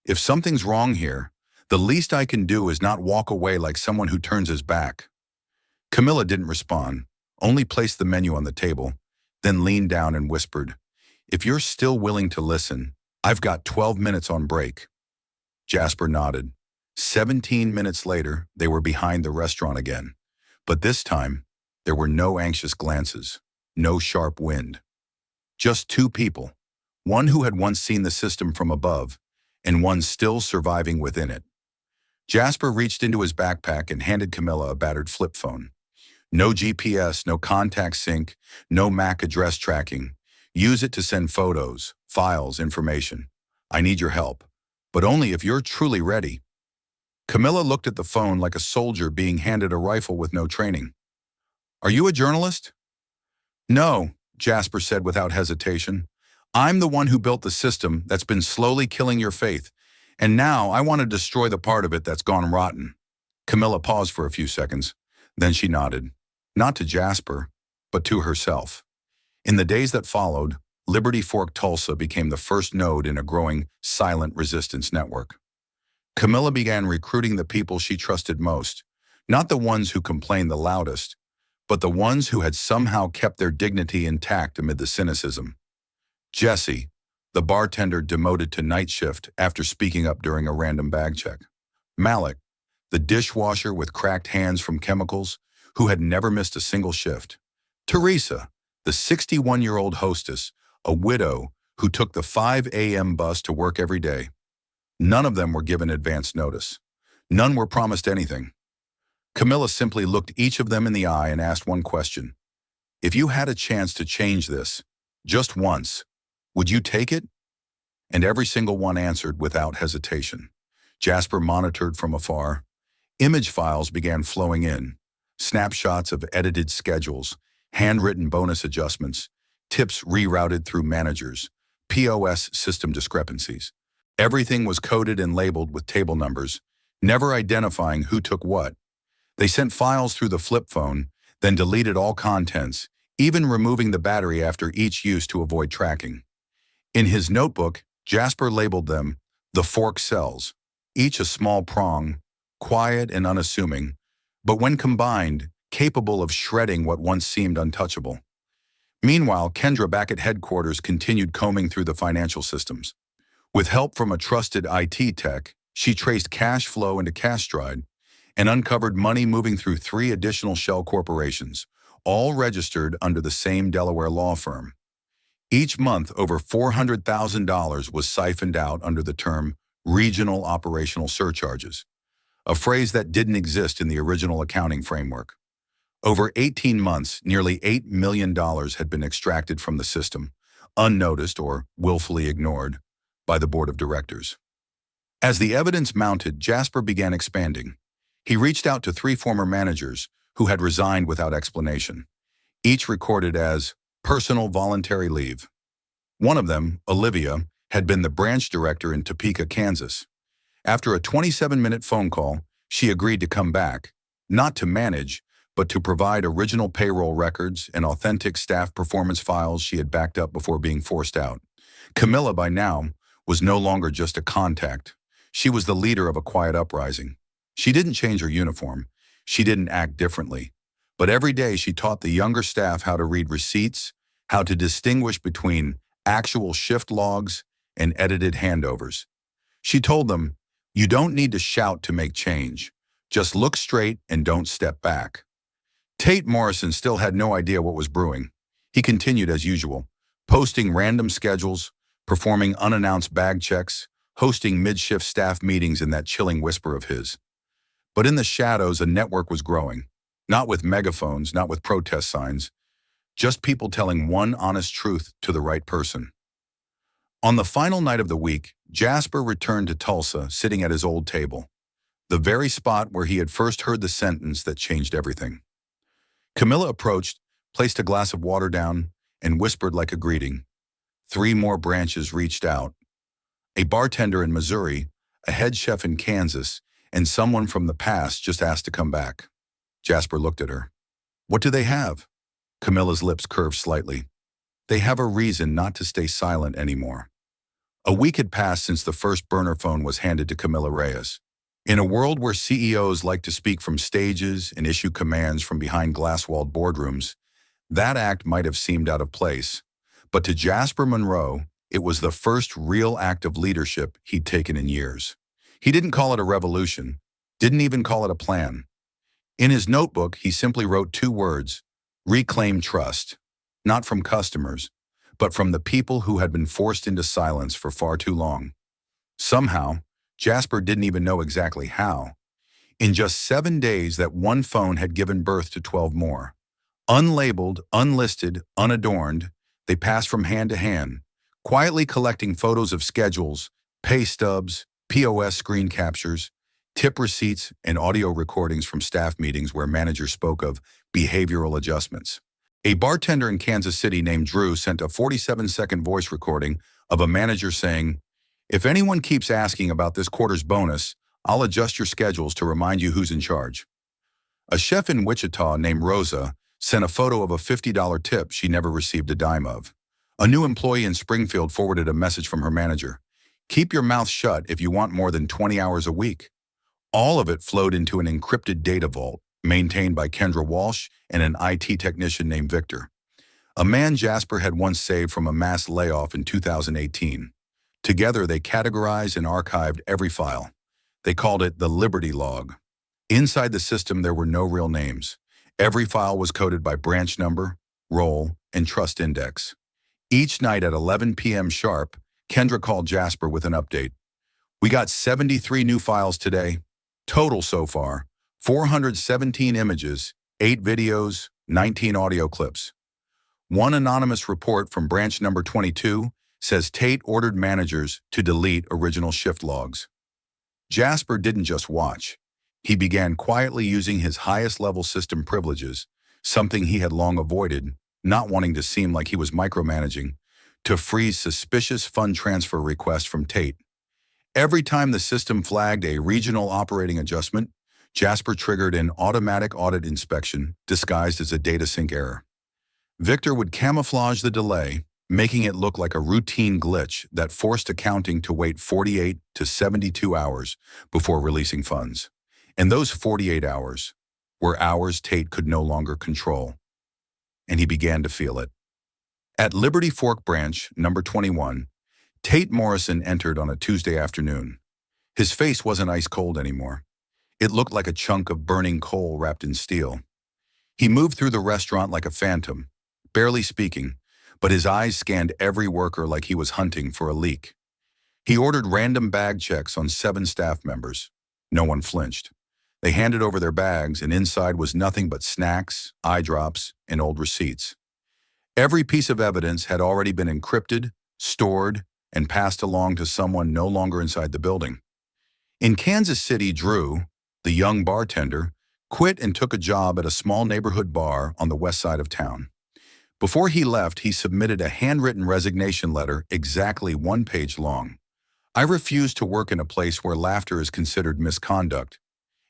if something's wrong here, the least I can do is not walk away like someone who turns his back. Camilla didn't respond, only placed the menu on the table, then leaned down and whispered, If you're still willing to listen, I've got 12 minutes on break. Jasper nodded. 17 minutes later, they were behind the restaurant again. But this time, there were no anxious glances, no sharp wind. Just 2 people, one who had once seen the system from above, and one still surviving within it. Jasper reached into his backpack and handed Camilla a battered flip phone. No GPS, no contact sync, no MAC address tracking. Use it to send photos, files, information. I need your help, but only if you're truly ready. Camilla looked at the phone like a soldier being handed a rifle with no training. Are you a journalist? No, Jasper said without hesitation. I'm the one who built the system that's been slowly killing your faith, and now I want to destroy the part of it that's gone rotten. Camilla paused for a few seconds. Then she nodded, not to Jasper, but to herself. In the days that followed, Liberty Fork, Tulsa became the first node in a growing silent resistance network. Camilla began recruiting the people she trusted most, not the ones who complained the loudest, but the ones who had somehow kept their dignity intact amid the cynicism. Jesse, the bartender demoted to night shift after speaking up during a random bag check. Malik, the dishwasher with cracked hands from chemicals, who had never missed a single shift. Teresa, the 61-year-old hostess, a widow who took the 5 a.m. bus to work every day. None of them were given advance notice. None were promised anything. Camilla simply looked each of them in the eye and asked one question. If you had a chance to change this, just once, would you take it? And every single one answered without hesitation. Jasper monitored from afar. Image files began flowing in. Snapshots of edited schedules, handwritten bonus adjustments, tips rerouted through managers, POS system discrepancies. Everything was coded and labeled with table numbers, never identifying who took what. They sent files through the flip phone, then deleted all contents, even removing the battery after each use to avoid tracking. In his notebook, Jasper labeled them the fork cells, each a small prong, quiet and unassuming, but when combined, capable of shredding what once seemed untouchable. Meanwhile, Kendra back at headquarters continued combing through the financial systems. With help from a trusted IT tech, she traced cash flow into CashStride and uncovered money moving through 3 additional shell corporations, all registered under the same Delaware law firm. Each month, over $400,000 was siphoned out under the term regional operational surcharges, a phrase that didn't exist in the original accounting framework. Over 18 months, nearly $8 million had been extracted from the system, unnoticed or willfully ignored by the board of directors. As the evidence mounted, Jasper began expanding. He reached out to 3 former managers who had resigned without explanation, each recorded as personal voluntary leave. One of them, Olivia, had been the branch director in Topeka, Kansas. After a 27-minute phone call, she agreed to come back, not to manage, but to provide original payroll records and authentic staff performance files she had backed up before being forced out. Camilla, by now, was no longer just a contact. She was the leader of a quiet uprising. She didn't change her uniform. She didn't act differently. But every day she taught the younger staff how to read receipts, how to distinguish between actual shift logs and edited handovers. She told them, "You don't need to shout to make change. Just look straight and don't step back." Tate Morrison still had no idea what was brewing. He continued as usual, posting random schedules, performing unannounced bag checks, hosting mid-shift staff meetings in that chilling whisper of his. But in the shadows, a network was growing. Not with megaphones, not with protest signs, just people telling one honest truth to the right person. On the final night of the week, Jasper returned to Tulsa, sitting at his old table, the very spot where he had first heard the sentence that changed everything. Camilla approached, placed a glass of water down, and whispered like a greeting. 3 more branches reached out. A bartender in Missouri, a head chef in Kansas, and someone from the past just asked to come back. Jasper looked at her. "What do they have?" Camilla's lips curved slightly. "They have a reason not to stay silent anymore." A week had passed since the first burner phone was handed to Camilla Reyes. In a world where CEOs like to speak from stages and issue commands from behind glass-walled boardrooms, that act might have seemed out of place. But to Jasper Monroe, it was the first real act of leadership he'd taken in years. He didn't call it a revolution, didn't even call it a plan. In his notebook, he simply wrote 2 words: reclaim trust, not from customers, but from the people who had been forced into silence for far too long. Somehow, Jasper didn't even know exactly how. In just 7 days, that one phone had given birth to 12 more. Unlabeled, unlisted, unadorned, they passed from hand to hand, quietly collecting photos of schedules, pay stubs, POS screen captures, tip receipts, and audio recordings from staff meetings where managers spoke of behavioral adjustments. A bartender in Kansas City named Drew sent a 47-second voice recording of a manager saying, "If anyone keeps asking about this quarter's bonus, I'll adjust your schedules to remind you who's in charge." A chef in Wichita named Rosa sent a photo of a $50 tip she never received a dime of. A new employee in Springfield forwarded a message from her manager: "Keep your mouth shut if you want more than 20 hours a week." All of it flowed into an encrypted data vault maintained by Kendra Walsh and an IT technician named Victor, a man Jasper had once saved from a mass layoff in 2018. Together, they categorized and archived every file. They called it the Liberty Log. Inside the system, there were no real names. Every file was coded by branch number, role, and trust index. Each night at 11 p.m. sharp, Kendra called Jasper with an update. "We got 73 new files today. Total so far, 417 images, 8 videos, 19 audio clips. One anonymous report from branch number 22 says Tate ordered managers to delete original shift logs. Jasper didn't just watch. He began quietly using his highest-level system privileges, something he had long avoided, not wanting to seem like he was micromanaging, to freeze suspicious fund transfer requests from Tate. Every time the system flagged a regional operating adjustment, Jasper triggered an automatic audit inspection disguised as a data sync error. Victor would camouflage the delay, making it look like a routine glitch that forced accounting to wait 48 to 72 hours before releasing funds. And those 48 hours were hours Tate could no longer control. And he began to feel it. At Liberty Fork Branch, number 21, Tate Morrison entered on a Tuesday afternoon. His face wasn't ice cold anymore. It looked like a chunk of burning coal wrapped in steel. He moved through the restaurant like a phantom, barely speaking, but his eyes scanned every worker like he was hunting for a leak. He ordered random bag checks on 7 staff members. No one flinched. They handed over their bags, and inside was nothing but snacks, eye drops, and old receipts. Every piece of evidence had already been encrypted, stored, and passed along to someone no longer inside the building. In Kansas City, Drew, the young bartender, quit and took a job at a small neighborhood bar on the west side of town. Before he left, he submitted a handwritten resignation letter exactly 1 page long. "I refuse to work in a place where laughter is considered misconduct."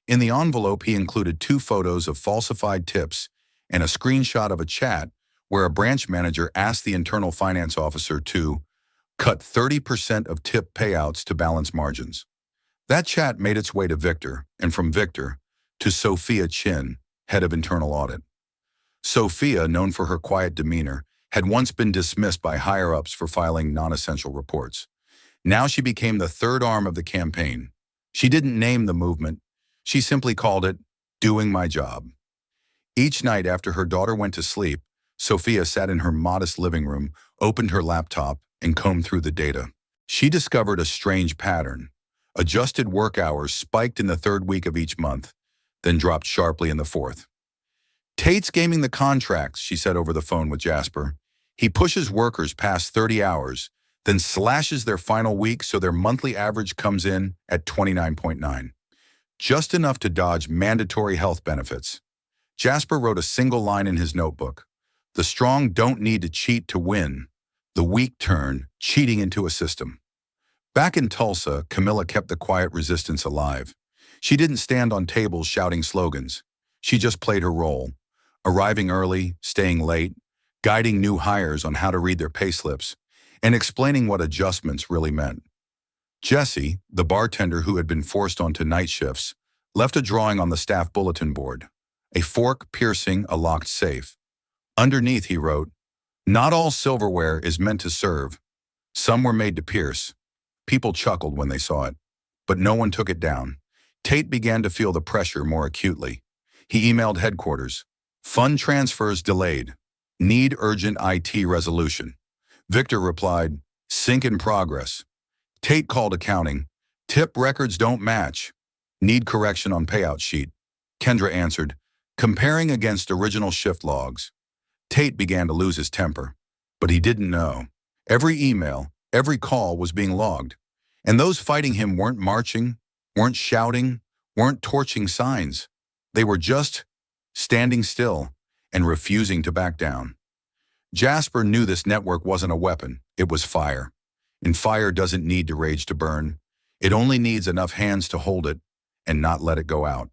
In the envelope, he included 2 photos of falsified tips and a screenshot of a chat where a branch manager asked the internal finance officer to cut 30% of tip payouts to balance margins. That chat made its way to Victor, and from Victor to Sophia Chin, head of internal audit. Sophia, known for her quiet demeanor, had once been dismissed by higher-ups for filing non-essential reports. Now she became the third arm of the campaign. She didn't name the movement. She simply called it "doing my job." Each night after her daughter went to sleep, Sophia sat in her modest living room, opened her laptop, and combed through the data. She discovered a strange pattern. Adjusted work hours spiked in the 3rd week of each month, then dropped sharply in the 4th. "Tate's gaming the contracts," she said over the phone with Jasper. "He pushes workers past 30 hours, then slashes their final week so their monthly average comes in at 29.9. Just enough to dodge mandatory health benefits." Jasper wrote a single line in his notebook. "The strong don't need to cheat to win. The weak turn cheating into a system." Back in Tulsa, Camilla kept the quiet resistance alive. She didn't stand on tables shouting slogans. She just played her role, arriving early, staying late, guiding new hires on how to read their payslips, and explaining what adjustments really meant. Jesse, the bartender who had been forced onto night shifts, left a drawing on the staff bulletin board, a fork piercing a locked safe. Underneath, he wrote, "Not all silverware is meant to serve. Some were made to pierce." People chuckled when they saw it, but no one took it down. Tate began to feel the pressure more acutely. He emailed headquarters. "Fund transfers delayed. Need urgent IT resolution." Victor replied, "Sync in progress." Tate called accounting. "Tip records don't match. Need correction on payout sheet." Kendra answered, "Comparing against original shift logs." Tate began to lose his temper, but he didn't know. Every email, every call was being logged. And those fighting him weren't marching, weren't shouting, weren't torching signs. They were just standing still and refusing to back down. Jasper knew this network wasn't a weapon, it was fire. And fire doesn't need to rage to burn. It only needs enough hands to hold it and not let it go out.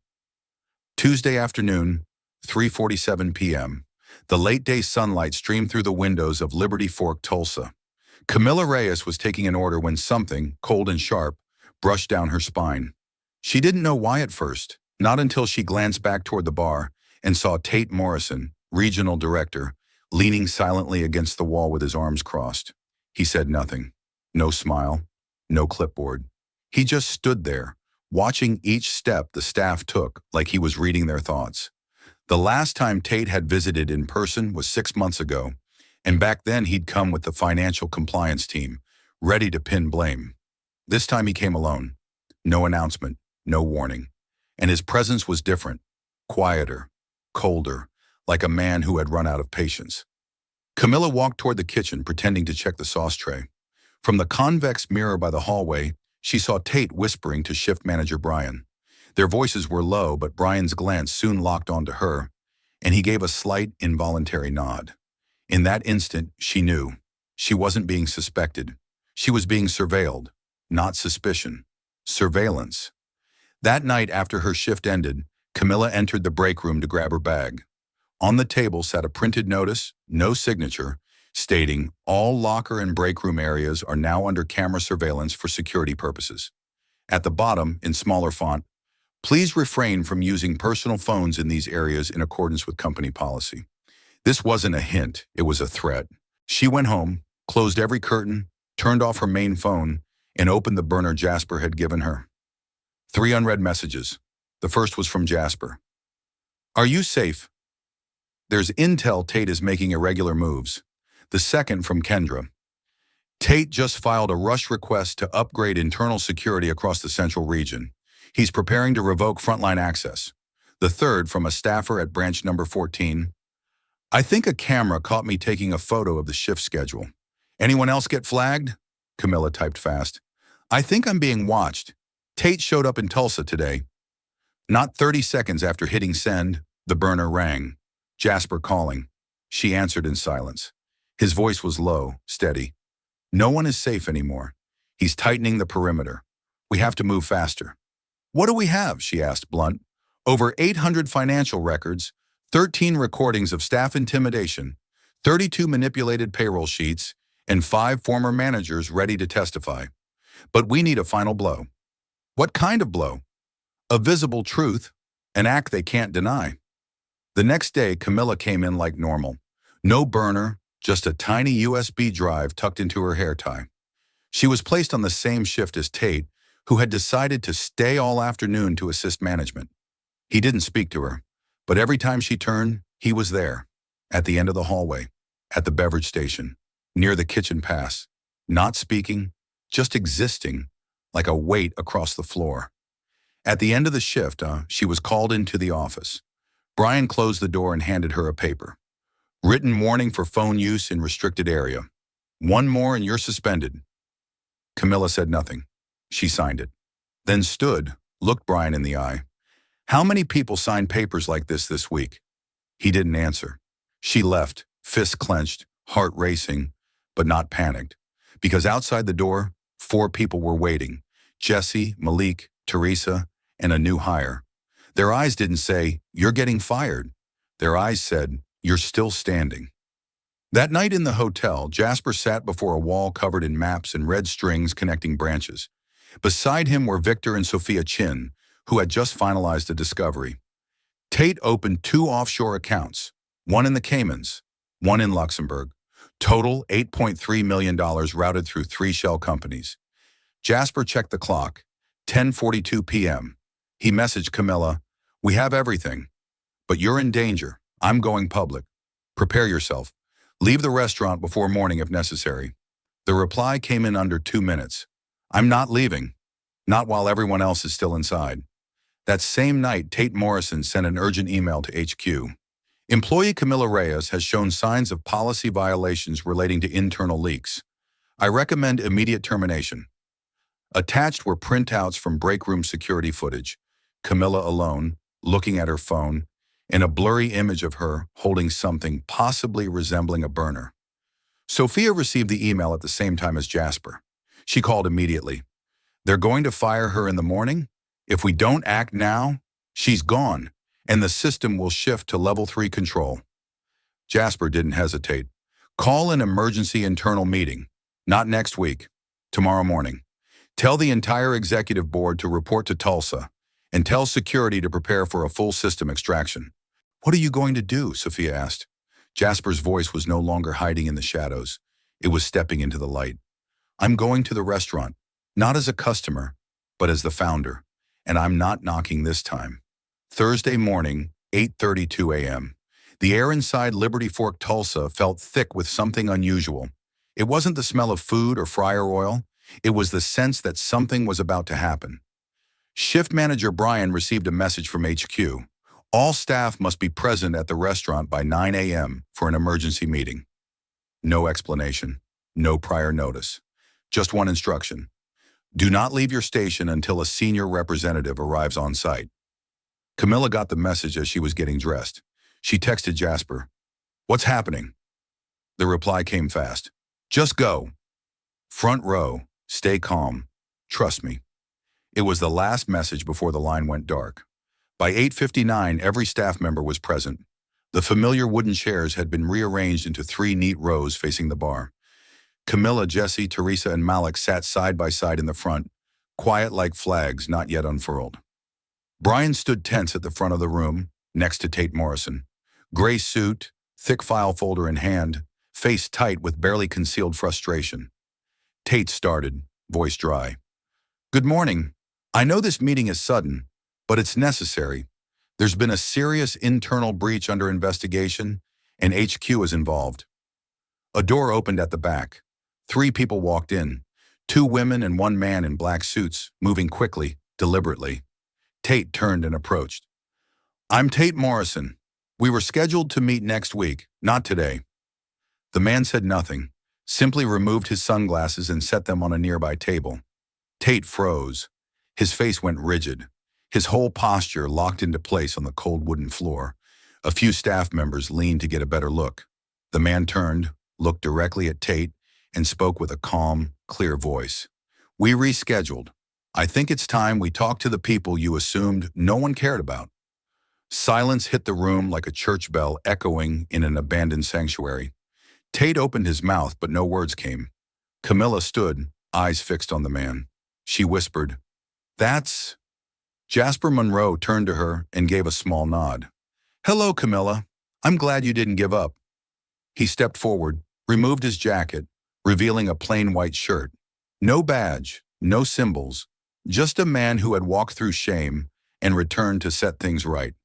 Tuesday afternoon, 3:47 p.m., the late-day sunlight streamed through the windows of Liberty Fork, Tulsa. Camilla Reyes was taking an order when something, cold and sharp, brushed down her spine. She didn't know why at first, not until she glanced back toward the bar and saw Tate Morrison, regional director, leaning silently against the wall with his arms crossed. He said nothing. No smile, no clipboard. He just stood there, watching each step the staff took like he was reading their thoughts. The last time Tate had visited in person was 6 months ago, and back then he'd come with the financial compliance team, ready to pin blame. This time he came alone. No announcement, no warning. And his presence was different, quieter, colder, like a man who had run out of patience. Camilla walked toward the kitchen, pretending to check the sauce tray. From the convex mirror by the hallway, she saw Tate whispering to shift manager Brian. Their voices were low, but Brian's glance soon locked onto her, and he gave a slight, involuntary nod. In that instant, she knew. She wasn't being suspected. She was being surveilled. Not suspicion. Surveillance. That night after her shift ended, Camilla entered the break room to grab her bag. On the table sat a printed notice, no signature, stating all locker and break room areas are now under camera surveillance for security purposes. At the bottom, in smaller font, please refrain from using personal phones in these areas in accordance with company policy. This wasn't a hint, it was a threat. She went home, closed every curtain, turned off her main phone, and opened the burner Jasper had given her. 3 unread messages. The first was from Jasper. Are you safe? There's intel Tate is making irregular moves. The second from Kendra. Tate just filed a rush request to upgrade internal security across the central region. He's preparing to revoke frontline access. The third from a staffer at branch number 14. I think a camera caught me taking a photo of the shift schedule. Anyone else get flagged? Camilla typed fast. I think I'm being watched. Tate showed up in Tulsa today. Not 30 seconds after hitting send, the burner rang. Jasper calling. She answered in silence. His voice was low, steady. No one is safe anymore. He's tightening the perimeter. We have to move faster. What do we have? She asked, blunt. Over 800 financial records, 13 recordings of staff intimidation, 32 manipulated payroll sheets, and 5 former managers ready to testify. But we need a final blow. What kind of blow? A visible truth, an act they can't deny. The next day, Camilla came in like normal. No burner, just a tiny USB drive tucked into her hair tie. She was placed on the same shift as Tate, who had decided to stay all afternoon to assist management. He didn't speak to her, but every time she turned, he was there, at the end of the hallway, at the beverage station, near the kitchen pass, not speaking, just existing, like a weight across the floor. At the end of the shift, she was called into the office. Brian closed the door and handed her a paper. Written warning for phone use in restricted area. 1 more and you're suspended. Camilla said nothing. She signed it. Then stood, looked Brian in the eye. How many people signed papers like this week? He didn't answer. She left, fists clenched, heart racing, but not panicked. Because outside the door, 4 people were waiting. Jesse, Malik, Teresa, and a new hire. Their eyes didn't say, you're getting fired. Their eyes said, you're still standing. That night in the hotel, Jasper sat before a wall covered in maps and red strings connecting branches. Beside him were Victor and Sophia Chin, who had just finalized a discovery. Tate opened 2 offshore accounts, one in the Caymans, one in Luxembourg. Total $8.3 million routed through 3 shell companies. Jasper checked the clock. 10:42 p.m. He messaged Camilla, we have everything, but you're in danger. I'm going public. Prepare yourself. Leave the restaurant before morning if necessary. The reply came in under 2 minutes. I'm not leaving. Not while everyone else is still inside. That same night, Tate Morrison sent an urgent email to HQ. Employee Camilla Reyes has shown signs of policy violations relating to internal leaks. I recommend immediate termination. Attached were printouts from break room security footage. Camilla alone, looking at her phone, and a blurry image of her holding something possibly resembling a burner. Sophia received the email at the same time as Jasper. She called immediately. They're going to fire her in the morning? If we don't act now, she's gone, and the system will shift to level 3 control. Jasper didn't hesitate. Call an emergency internal meeting. Not next week. Tomorrow morning. Tell the entire executive board to report to Tulsa, and tell security to prepare for a full system extraction. What are you going to do? Sophia asked. Jasper's voice was no longer hiding in the shadows. It was stepping into the light. I'm going to the restaurant, not as a customer, but as the founder, and I'm not knocking this time. Thursday morning, 8:32 a.m. The air inside Liberty Fork, Tulsa felt thick with something unusual. It wasn't the smell of food or fryer oil. It was the sense that something was about to happen. Shift manager Brian received a message from HQ. All staff must be present at the restaurant by 9 a.m. for an emergency meeting. No explanation. No prior notice. Just one instruction. Do not leave your station until a senior representative arrives on site. Camilla got the message as she was getting dressed. She texted Jasper, "What's happening?" The reply came fast. "Just go. Front row. Stay calm. Trust me." It was the last message before the line went dark. By 8:59, every staff member was present. The familiar wooden chairs had been rearranged into 3 neat rows facing the bar. Camilla, Jesse, Teresa, and Malik sat side by side in the front, quiet like flags not yet unfurled. Brian stood tense at the front of the room, next to Tate Morrison. Gray suit, thick file folder in hand, face tight with barely concealed frustration. Tate started, voice dry. "Good morning. I know this meeting is sudden, but it's necessary. There's been a serious internal breach under investigation, and HQ is involved." A door opened at the back. 3 people walked in, 2 women and 1 man in black suits, moving quickly, deliberately. Tate turned and approached. "I'm Tate Morrison. We were scheduled to meet next week, not today." The man said nothing, simply removed his sunglasses and set them on a nearby table. Tate froze. His face went rigid. His whole posture locked into place on the cold wooden floor. A few staff members leaned to get a better look. The man turned, looked directly at Tate, and spoke with a calm, clear voice. "We rescheduled. I think it's time we talk to the people you assumed no one cared about." Silence hit the room like a church bell echoing in an abandoned sanctuary. Tate opened his mouth, but no words came. Camilla stood, eyes fixed on the man. She whispered, "That's..." Jasper Monroe turned to her and gave a small nod. "Hello, Camilla. I'm glad you didn't give up." He stepped forward, removed his jacket, revealing a plain white shirt. No badge, no symbols, just a man who had walked through shame and returned to set things right.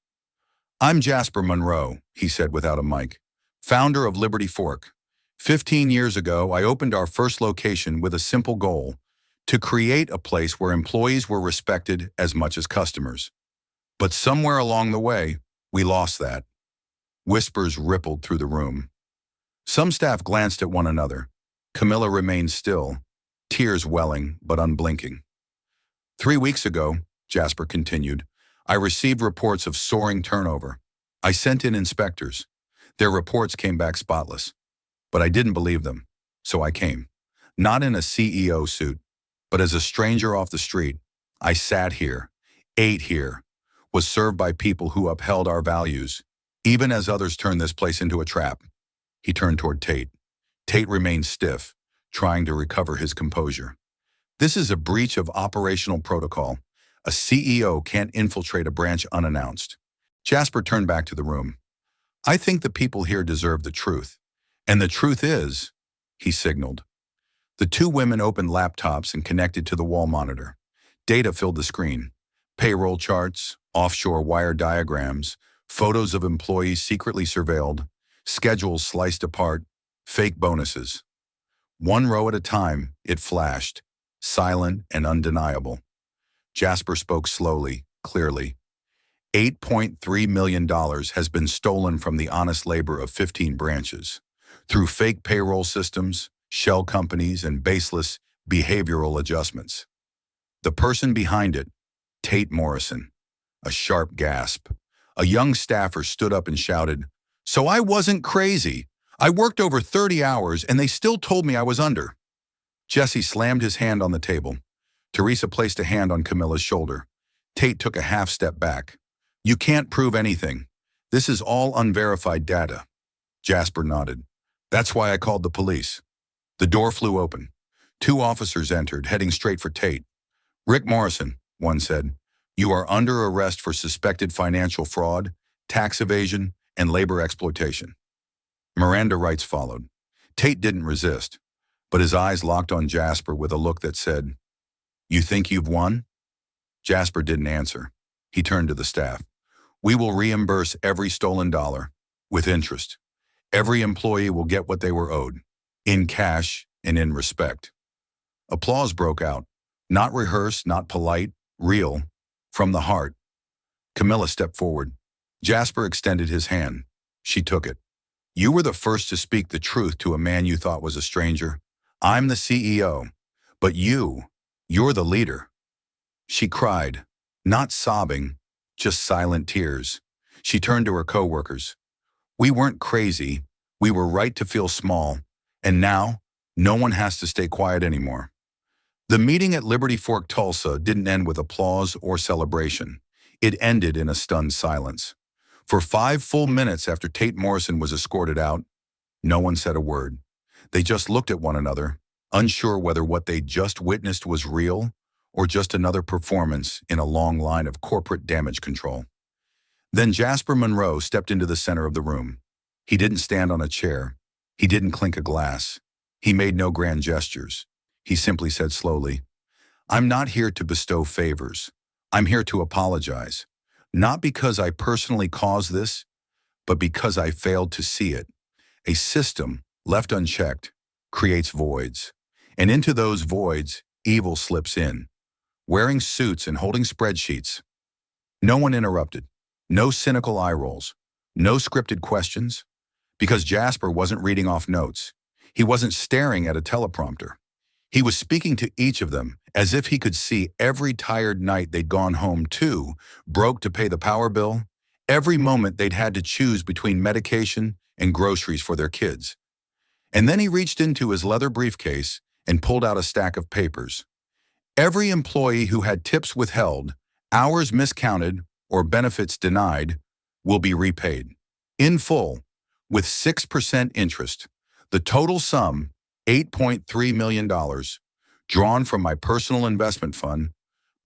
"I'm Jasper Monroe," he said without a mic, "founder of Liberty Fork. 15 years ago, I opened our first location with a simple goal: to create a place where employees were respected as much as customers. But somewhere along the way, we lost that." Whispers rippled through the room. Some staff glanced at one another. Camilla remained still, tears welling but unblinking. 3 weeks ago, Jasper continued, I received reports of soaring turnover. I sent in inspectors. Their reports came back spotless. But I didn't believe them, so I came. Not in a CEO suit, but as a stranger off the street. I sat here, ate here, was served by people who upheld our values, even as others turned this place into a trap. He turned toward Tate. Tate remained stiff, trying to recover his composure. "This is a breach of operational protocol. A CEO can't infiltrate a branch unannounced." Jasper turned back to the room. "I think the people here deserve the truth. And the truth is," he signaled. The 2 women opened laptops and connected to the wall monitor. Data filled the screen. Payroll charts, offshore wire diagrams, photos of employees secretly surveilled, schedules sliced apart, fake bonuses. 1 row at a time, it flashed, silent and undeniable. Jasper spoke slowly, clearly. $8.3 million has been stolen from the honest labor of 15 branches. Through fake payroll systems, shell companies, and baseless behavioral adjustments. The person behind it, Tate Morrison. A sharp gasp. A young staffer stood up and shouted, "So I wasn't crazy. I worked over 30 hours and they still told me I was under." Jesse slammed his hand on the table. Teresa placed a hand on Camilla's shoulder. Tate took a half step back. "You can't prove anything. This is all unverified data." Jasper nodded. "That's why I called the police." The door flew open. 2 officers entered, heading straight for Tate. "Rick Morrison," one said, "you are under arrest for suspected financial fraud, tax evasion, and labor exploitation." Miranda rights followed. Tate didn't resist, but his eyes locked on Jasper with a look that said, "You think you've won?" Jasper didn't answer. He turned to the staff. "We will reimburse every stolen dollar, with interest. Every employee will get what they were owed, in cash and in respect." Applause broke out. Not rehearsed, not polite, real, from the heart. Camilla stepped forward. Jasper extended his hand. She took it. You were the first to speak the truth to a man you thought was a stranger. I'm the CEO, but you're the leader." She cried, not sobbing, just silent tears. She turned to her coworkers. "We weren't crazy. We were right to feel small. And now, no one has to stay quiet anymore." The meeting at Liberty Fork, Tulsa didn't end with applause or celebration. It ended in a stunned silence. For 5 full minutes after Tate Morrison was escorted out, no one said a word. They just looked at one another, unsure whether what they'd just witnessed was real or just another performance in a long line of corporate damage control. Then Jasper Monroe stepped into the center of the room. He didn't stand on a chair. He didn't clink a glass. He made no grand gestures. He simply said slowly, "I'm not here to bestow favors. I'm here to apologize. Not because I personally caused this, but because I failed to see it. A system, left unchecked, creates voids. And into those voids, evil slips in, wearing suits and holding spreadsheets." No one interrupted. No cynical eye rolls. No scripted questions. Because Jasper wasn't reading off notes. He wasn't staring at a teleprompter. He was speaking to each of them as if he could see every tired night they'd gone home to, broke to pay the power bill, every moment they'd had to choose between medication and groceries for their kids. And then he reached into his leather briefcase and pulled out a stack of papers. Every employee who had tips withheld, hours miscounted, or benefits denied will be repaid in full with 6% interest. The total sum, $8.3 million, drawn from my personal investment fund,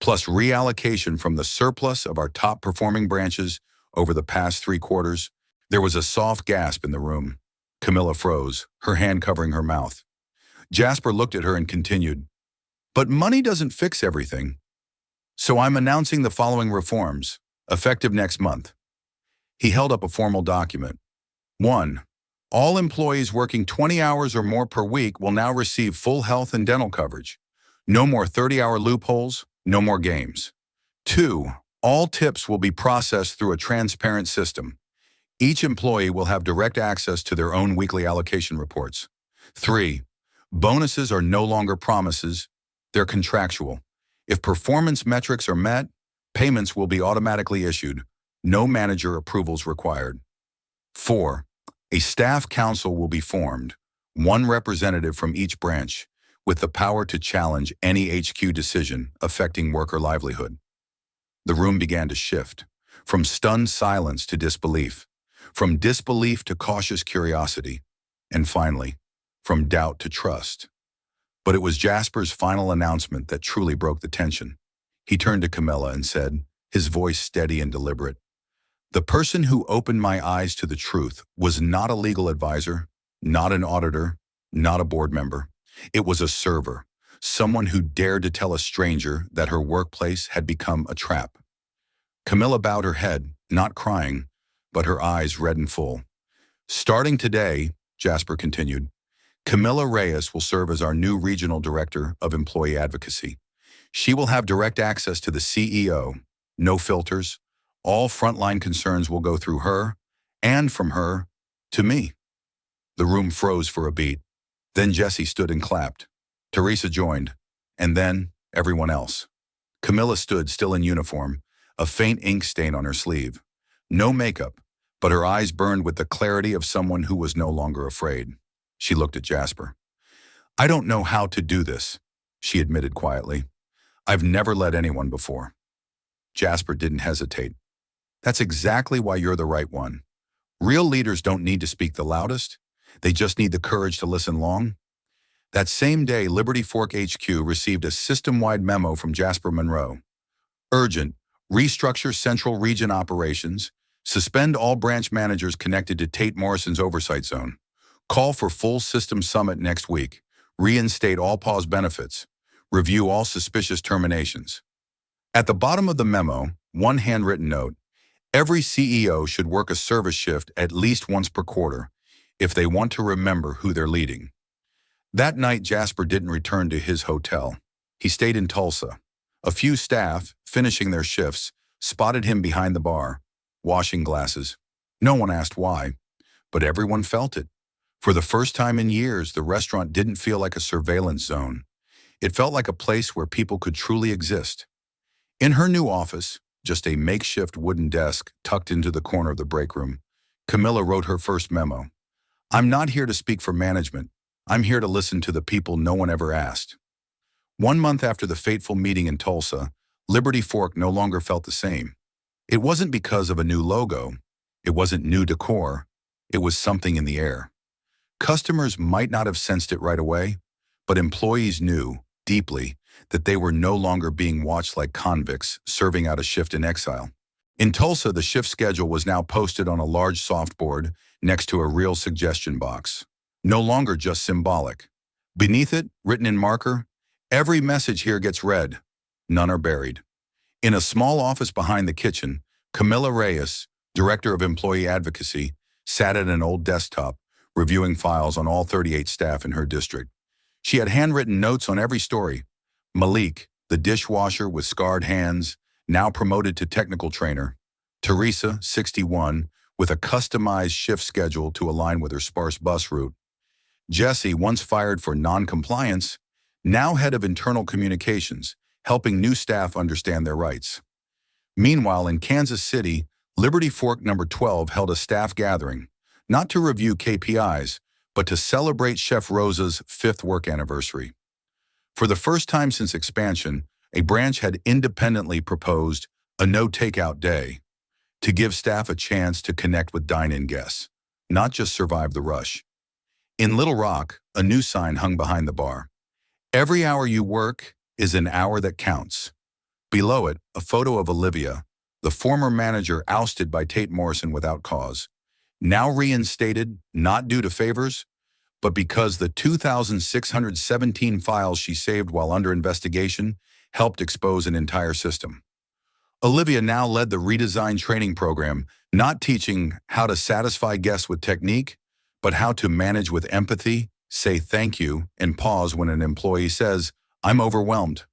plus reallocation from the surplus of our top-performing branches over the past 3 quarters. There was a soft gasp in the room. Camilla froze, her hand covering her mouth. Jasper looked at her and continued, "But money doesn't fix everything. So I'm announcing the following reforms, effective next month." He held up a formal document. 1. All employees working 20 hours or more per week will now receive full health and dental coverage. No more 30-hour loopholes, no more games. 2. All tips will be processed through a transparent system. Each employee will have direct access to their own weekly allocation reports. 3. Bonuses are no longer promises, they're contractual. If performance metrics are met, payments will be automatically issued. No manager approvals required. 4. A staff council will be formed, one representative from each branch, with the power to challenge any HQ decision affecting worker livelihood. The room began to shift, from stunned silence to disbelief, from disbelief to cautious curiosity, and finally, from doubt to trust. But it was Jasper's final announcement that truly broke the tension. He turned to Camilla and said, his voice steady and deliberate, "The person who opened my eyes to the truth was not a legal advisor, not an auditor, not a board member. It was a server, someone who dared to tell a stranger that her workplace had become a trap." Camilla bowed her head, not crying, but her eyes red and full. "Starting today," Jasper continued, "Camilla Reyes will serve as our new regional director of employee advocacy. She will have direct access to the CEO, no filters. All frontline concerns will go through her, and from her, to me." The room froze for a beat. Then Jesse stood and clapped. Teresa joined, and then everyone else. Camilla stood still in uniform, a faint ink stain on her sleeve. No makeup, but her eyes burned with the clarity of someone who was no longer afraid. She looked at Jasper. "I don't know how to do this," she admitted quietly. "I've never led anyone before." Jasper didn't hesitate. "That's exactly why you're the right one. Real leaders don't need to speak the loudest. They just need the courage to listen long." That same day, Liberty Fork HQ received a system-wide memo from Jasper Monroe. "Urgent. Restructure Central Region operations. Suspend all branch managers connected to Tate Morrison's oversight zone. Call for full system summit next week. Reinstate all paused benefits. Review all suspicious terminations." At the bottom of the memo, one handwritten note, "Every CEO should work a service shift at least once per quarter if they want to remember who they're leading." That night, Jasper didn't return to his hotel. He stayed in Tulsa. A few staff, finishing their shifts, spotted him behind the bar, washing glasses. No one asked why, but everyone felt it. For the first time in years, the restaurant didn't feel like a surveillance zone. It felt like a place where people could truly exist. In her new office, just a makeshift wooden desk tucked into the corner of the break room, Camilla wrote her first memo. "I'm not here to speak for management. I'm here to listen to the people no one ever asked." 1 month after the fateful meeting in Tulsa, Liberty Fork no longer felt the same. It wasn't because of a new logo. It wasn't new decor. It was something in the air. Customers might not have sensed it right away, but employees knew, deeply, that they were no longer being watched like convicts serving out a shift in exile. In Tulsa, the shift schedule was now posted on a large softboard next to a real suggestion box. No longer just symbolic. Beneath it, written in marker, "Every message here gets read. None are buried." In a small office behind the kitchen, Camilla Reyes, Director of Employee Advocacy, sat at an old desktop, reviewing files on all 38 staff in her district. She had handwritten notes on every story. Malik, the dishwasher with scarred hands, now promoted to technical trainer. Teresa, 61, with a customized shift schedule to align with her sparse bus route. Jesse, once fired for non-compliance, now head of internal communications, helping new staff understand their rights. Meanwhile, in Kansas City, Liberty Fork number 12 held a staff gathering, not to review KPIs, but to celebrate Chef Rosa's 5th work anniversary. For the first time since expansion, a branch had independently proposed a no-takeout day to give staff a chance to connect with dine-in guests, not just survive the rush. In Little Rock, a new sign hung behind the bar. "Every hour you work is an hour that counts." Below it, a photo of Olivia, the former manager ousted by Tate Morrison without cause, now reinstated not due to favors, but because the 2,617 files she saved while under investigation helped expose an entire system. Olivia now led the redesigned training program, not teaching how to satisfy guests with technique, but how to manage with empathy, say thank you, and pause when an employee says, "I'm overwhelmed."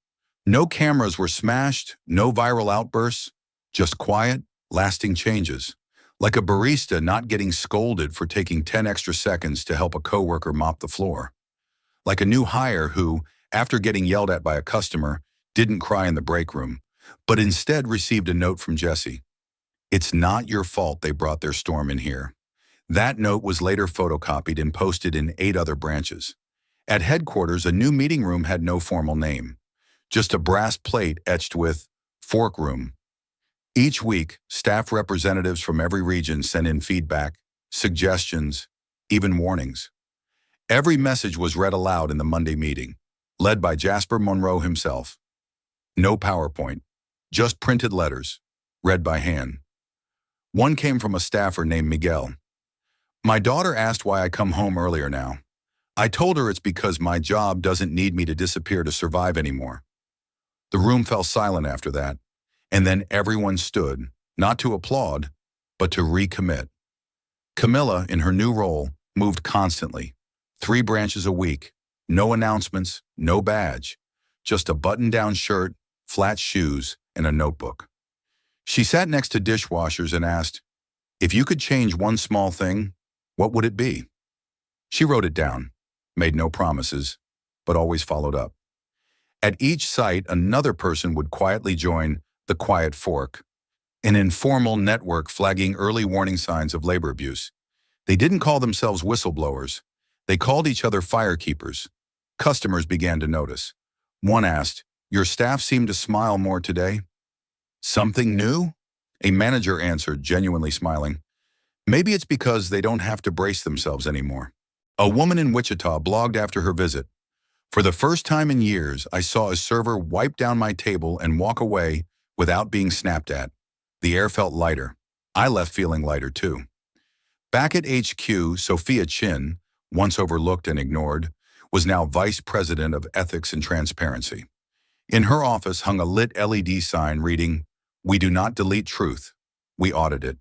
No cameras were smashed, no viral outbursts, just quiet, lasting changes. Like a barista not getting scolded for taking 10 extra seconds to help a coworker mop the floor. Like a new hire who, after getting yelled at by a customer, didn't cry in the break room, but instead received a note from Jesse. "It's not your fault they brought their storm in here." That note was later photocopied and posted in 8 other branches. At headquarters, a new meeting room had no formal name, just a brass plate etched with "Fork Room." Each week, staff representatives from every region sent in feedback, suggestions, even warnings. Every message was read aloud in the Monday meeting, led by Jasper Monroe himself. No PowerPoint, just printed letters, read by hand. One came from a staffer named Miguel. "My daughter asked why I come home earlier now. I told her it's because my job doesn't need me to disappear to survive anymore." The room fell silent after that, and then everyone stood, not to applaud, but to recommit. Camilla, in her new role, moved constantly. 3 branches a week, no announcements, no badge, just a button-down shirt, flat shoes, and a notebook. She sat next to dishwashers and asked, "If you could change one small thing, what would it be?" She wrote it down, made no promises, but always followed up. At each site, another person would quietly join the Quiet Fork, an informal network flagging early warning signs of labor abuse. They didn't call themselves whistleblowers. They called each other firekeepers. Customers began to notice. One asked, "Your staff seemed to smile more today." "Something new?" A manager answered, genuinely smiling. "Maybe it's because they don't have to brace themselves anymore." A woman in Wichita blogged after her visit. "For the first time in years, I saw a server wipe down my table and walk away without being snapped at. The air felt lighter. I left feeling lighter too." Back at HQ, Sophia Chin, once overlooked and ignored, was now Vice President of Ethics and Transparency. In her office hung a lit LED sign reading, "We do not delete truth. We audit it."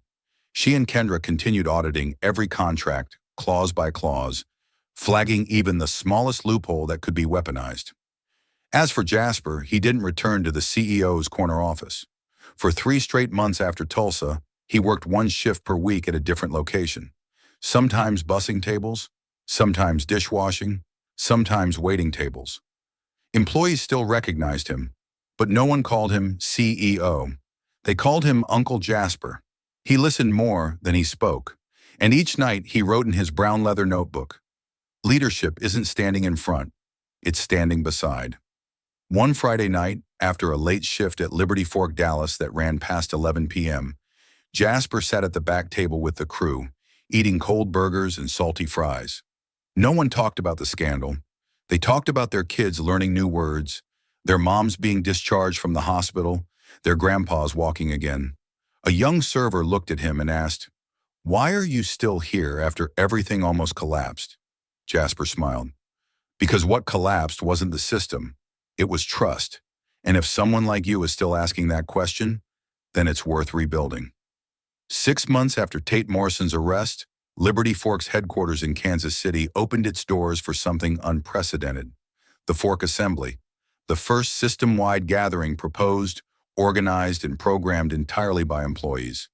She and Kendra continued auditing every contract, clause by clause, flagging even the smallest loophole that could be weaponized. As for Jasper, he didn't return to the CEO's corner office. For 3 straight months after Tulsa, he worked 1 shift per week at a different location. sometimes bussing tables, sometimes dishwashing, sometimes waiting tables. Employees still recognized him, but no one called him CEO. They called him Uncle Jasper. He listened more than he spoke, and each night he wrote in his brown leather notebook, "Leadership isn't standing in front, it's standing beside." One Friday night, after a late shift at Liberty Fork, Dallas that ran past 11 p.m., Jasper sat at the back table with the crew, eating cold burgers and salty fries. No one talked about the scandal. They talked about their kids learning new words, their moms being discharged from the hospital, their grandpas walking again. A young server looked at him and asked, "Why are you still here after everything almost collapsed?" Jasper smiled. "Because what collapsed wasn't the system, it was trust. And if someone like you is still asking that question, then it's worth rebuilding." 6 months after Tate Morrison's arrest, Liberty Fork's headquarters in Kansas City opened its doors for something unprecedented: the Fork Assembly, the first system-wide gathering proposed, organized, and programmed entirely by employees.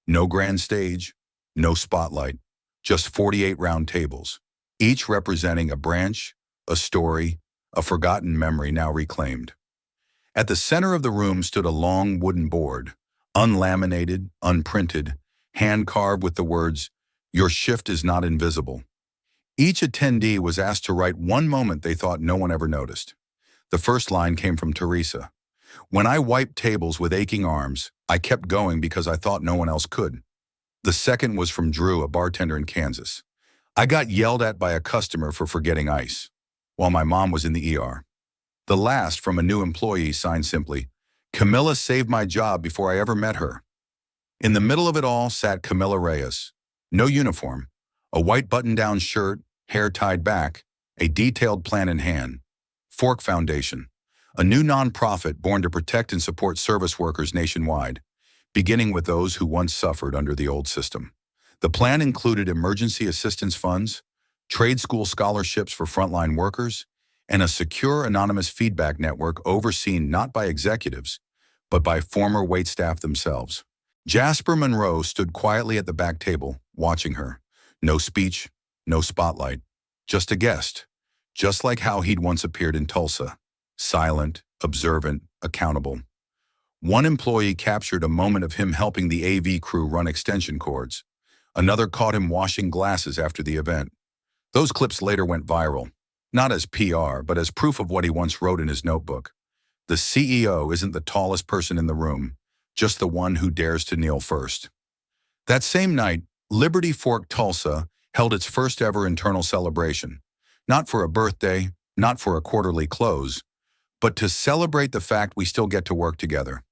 No grand stage, no spotlight, just 48 round tables, each representing a branch, a story, a forgotten memory now reclaimed. At the center of the room stood a long wooden board, unlaminated, unprinted, hand-carved with the words, "Your shift is not invisible." Each attendee was asked to write one moment they thought no one ever noticed. The first line came from Teresa. "When I wiped tables with aching arms, I kept going because I thought no one else could." The second was from Drew, a bartender in Kansas. "I got yelled at by a customer for forgetting ice, while my mom was in the ER." The last, from a new employee, signed simply, "Camilla saved my job before I ever met her." In the middle of it all sat Camilla Reyes. No uniform, a white button-down shirt, hair tied back, a detailed plan in hand. Fork Foundation, a new nonprofit born to protect and support service workers nationwide, beginning with those who once suffered under the old system. The plan included emergency assistance funds, trade school scholarships for frontline workers, and a secure anonymous feedback network overseen not by executives, but by former waitstaff themselves. Jasper Monroe stood quietly at the back table, watching her. No speech, no spotlight, just a guest, just like how he'd once appeared in Tulsa, silent, observant, accountable. One employee captured a moment of him helping the AV crew run extension cords. Another caught him washing glasses after the event. Those clips later went viral, not as PR, but as proof of what he once wrote in his notebook. The CEO isn't the tallest person in the room, just the one who dares to kneel first. That same night, Liberty Fork, Tulsa held its first ever internal celebration. Not for a birthday, not for a quarterly close, but to celebrate the fact we still get to work together.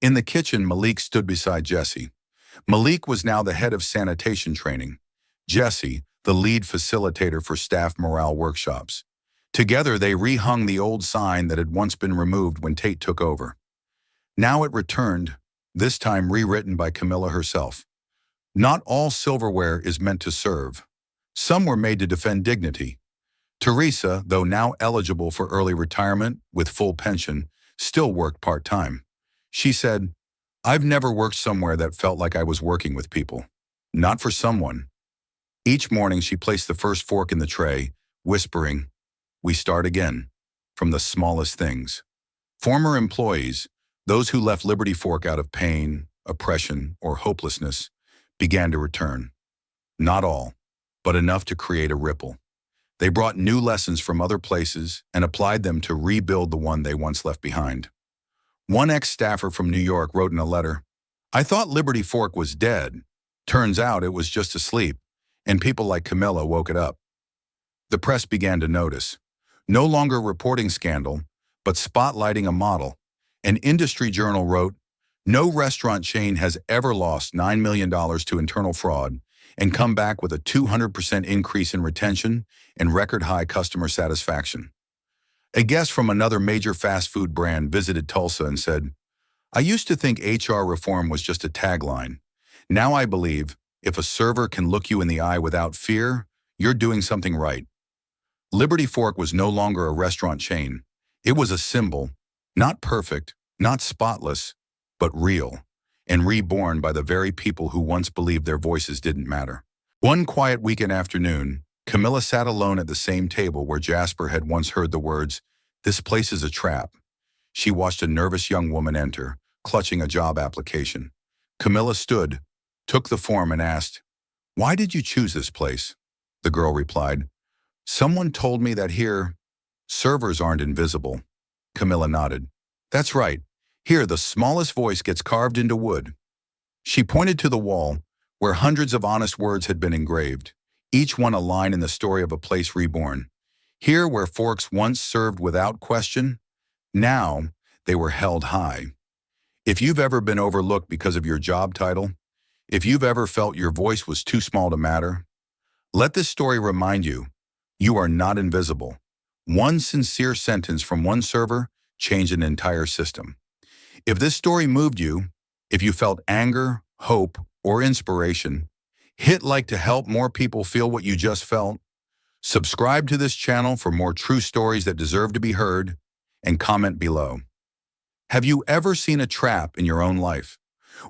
In the kitchen, Malik stood beside Jesse. Malik was now the head of sanitation training. Jesse, the lead facilitator for staff morale workshops. Together, they rehung the old sign that had once been removed when Tate took over. Now it returned, this time rewritten by Camilla herself. "Not all silverware is meant to serve. Some were made to defend dignity." Teresa, though now eligible for early retirement with full pension, still worked part-time. She said, "I've never worked somewhere that felt like I was working with people. Not for someone." Each morning she placed the first fork in the tray, whispering, "We start again," from the smallest things. Former employees, those who left Liberty Fork out of pain, oppression, or hopelessness, began to return. Not all, but enough to create a ripple. They brought new lessons from other places and applied them to rebuild the one they once left behind. One ex-staffer from New York wrote in a letter, "I thought Liberty Fork was dead. Turns out it was just asleep, and people like Camilla woke it up." The press began to notice. No longer reporting scandal, but spotlighting a model. An industry journal wrote, "No restaurant chain has ever lost $9 million to internal fraud and come back with a 200% increase in retention and record-high customer satisfaction." A guest from another major fast food brand visited Tulsa and said, "I used to think HR reform was just a tagline. Now I believe if a server can look you in the eye without fear, you're doing something right." Liberty Fork was no longer a restaurant chain. It was a symbol, not perfect, not spotless, but real, and reborn by the very people who once believed their voices didn't matter. One quiet weekend afternoon, Camilla sat alone at the same table where Jasper had once heard the words, "This place is a trap." She watched a nervous young woman enter, clutching a job application. Camilla stood, took the form and asked, "Why did you choose this place?" The girl replied, "Someone told me that here, servers aren't invisible." Camilla nodded. "That's right. Here, the smallest voice gets carved into wood." She pointed to the wall, where hundreds of honest words had been engraved, each one a line in the story of a place reborn. Here, where forks once served without question, now they were held high. If you've ever been overlooked because of your job title, if you've ever felt your voice was too small to matter, let this story remind you, you are not invisible. One sincere sentence from one server changed an entire system. If this story moved you, if you felt anger, hope, or inspiration, hit like to help more people feel what you just felt. Subscribe to this channel for more true stories that deserve to be heard, and comment below. Have you ever seen a trap in your own life?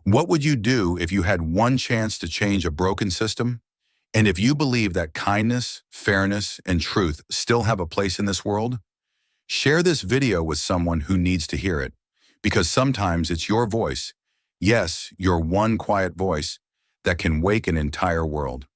What would you do if you had one chance to change a broken system? And if you believe that kindness, fairness, and truth still have a place in this world, share this video with someone who needs to hear it, because sometimes it's your voice, yes, your one quiet voice, that can wake an entire world.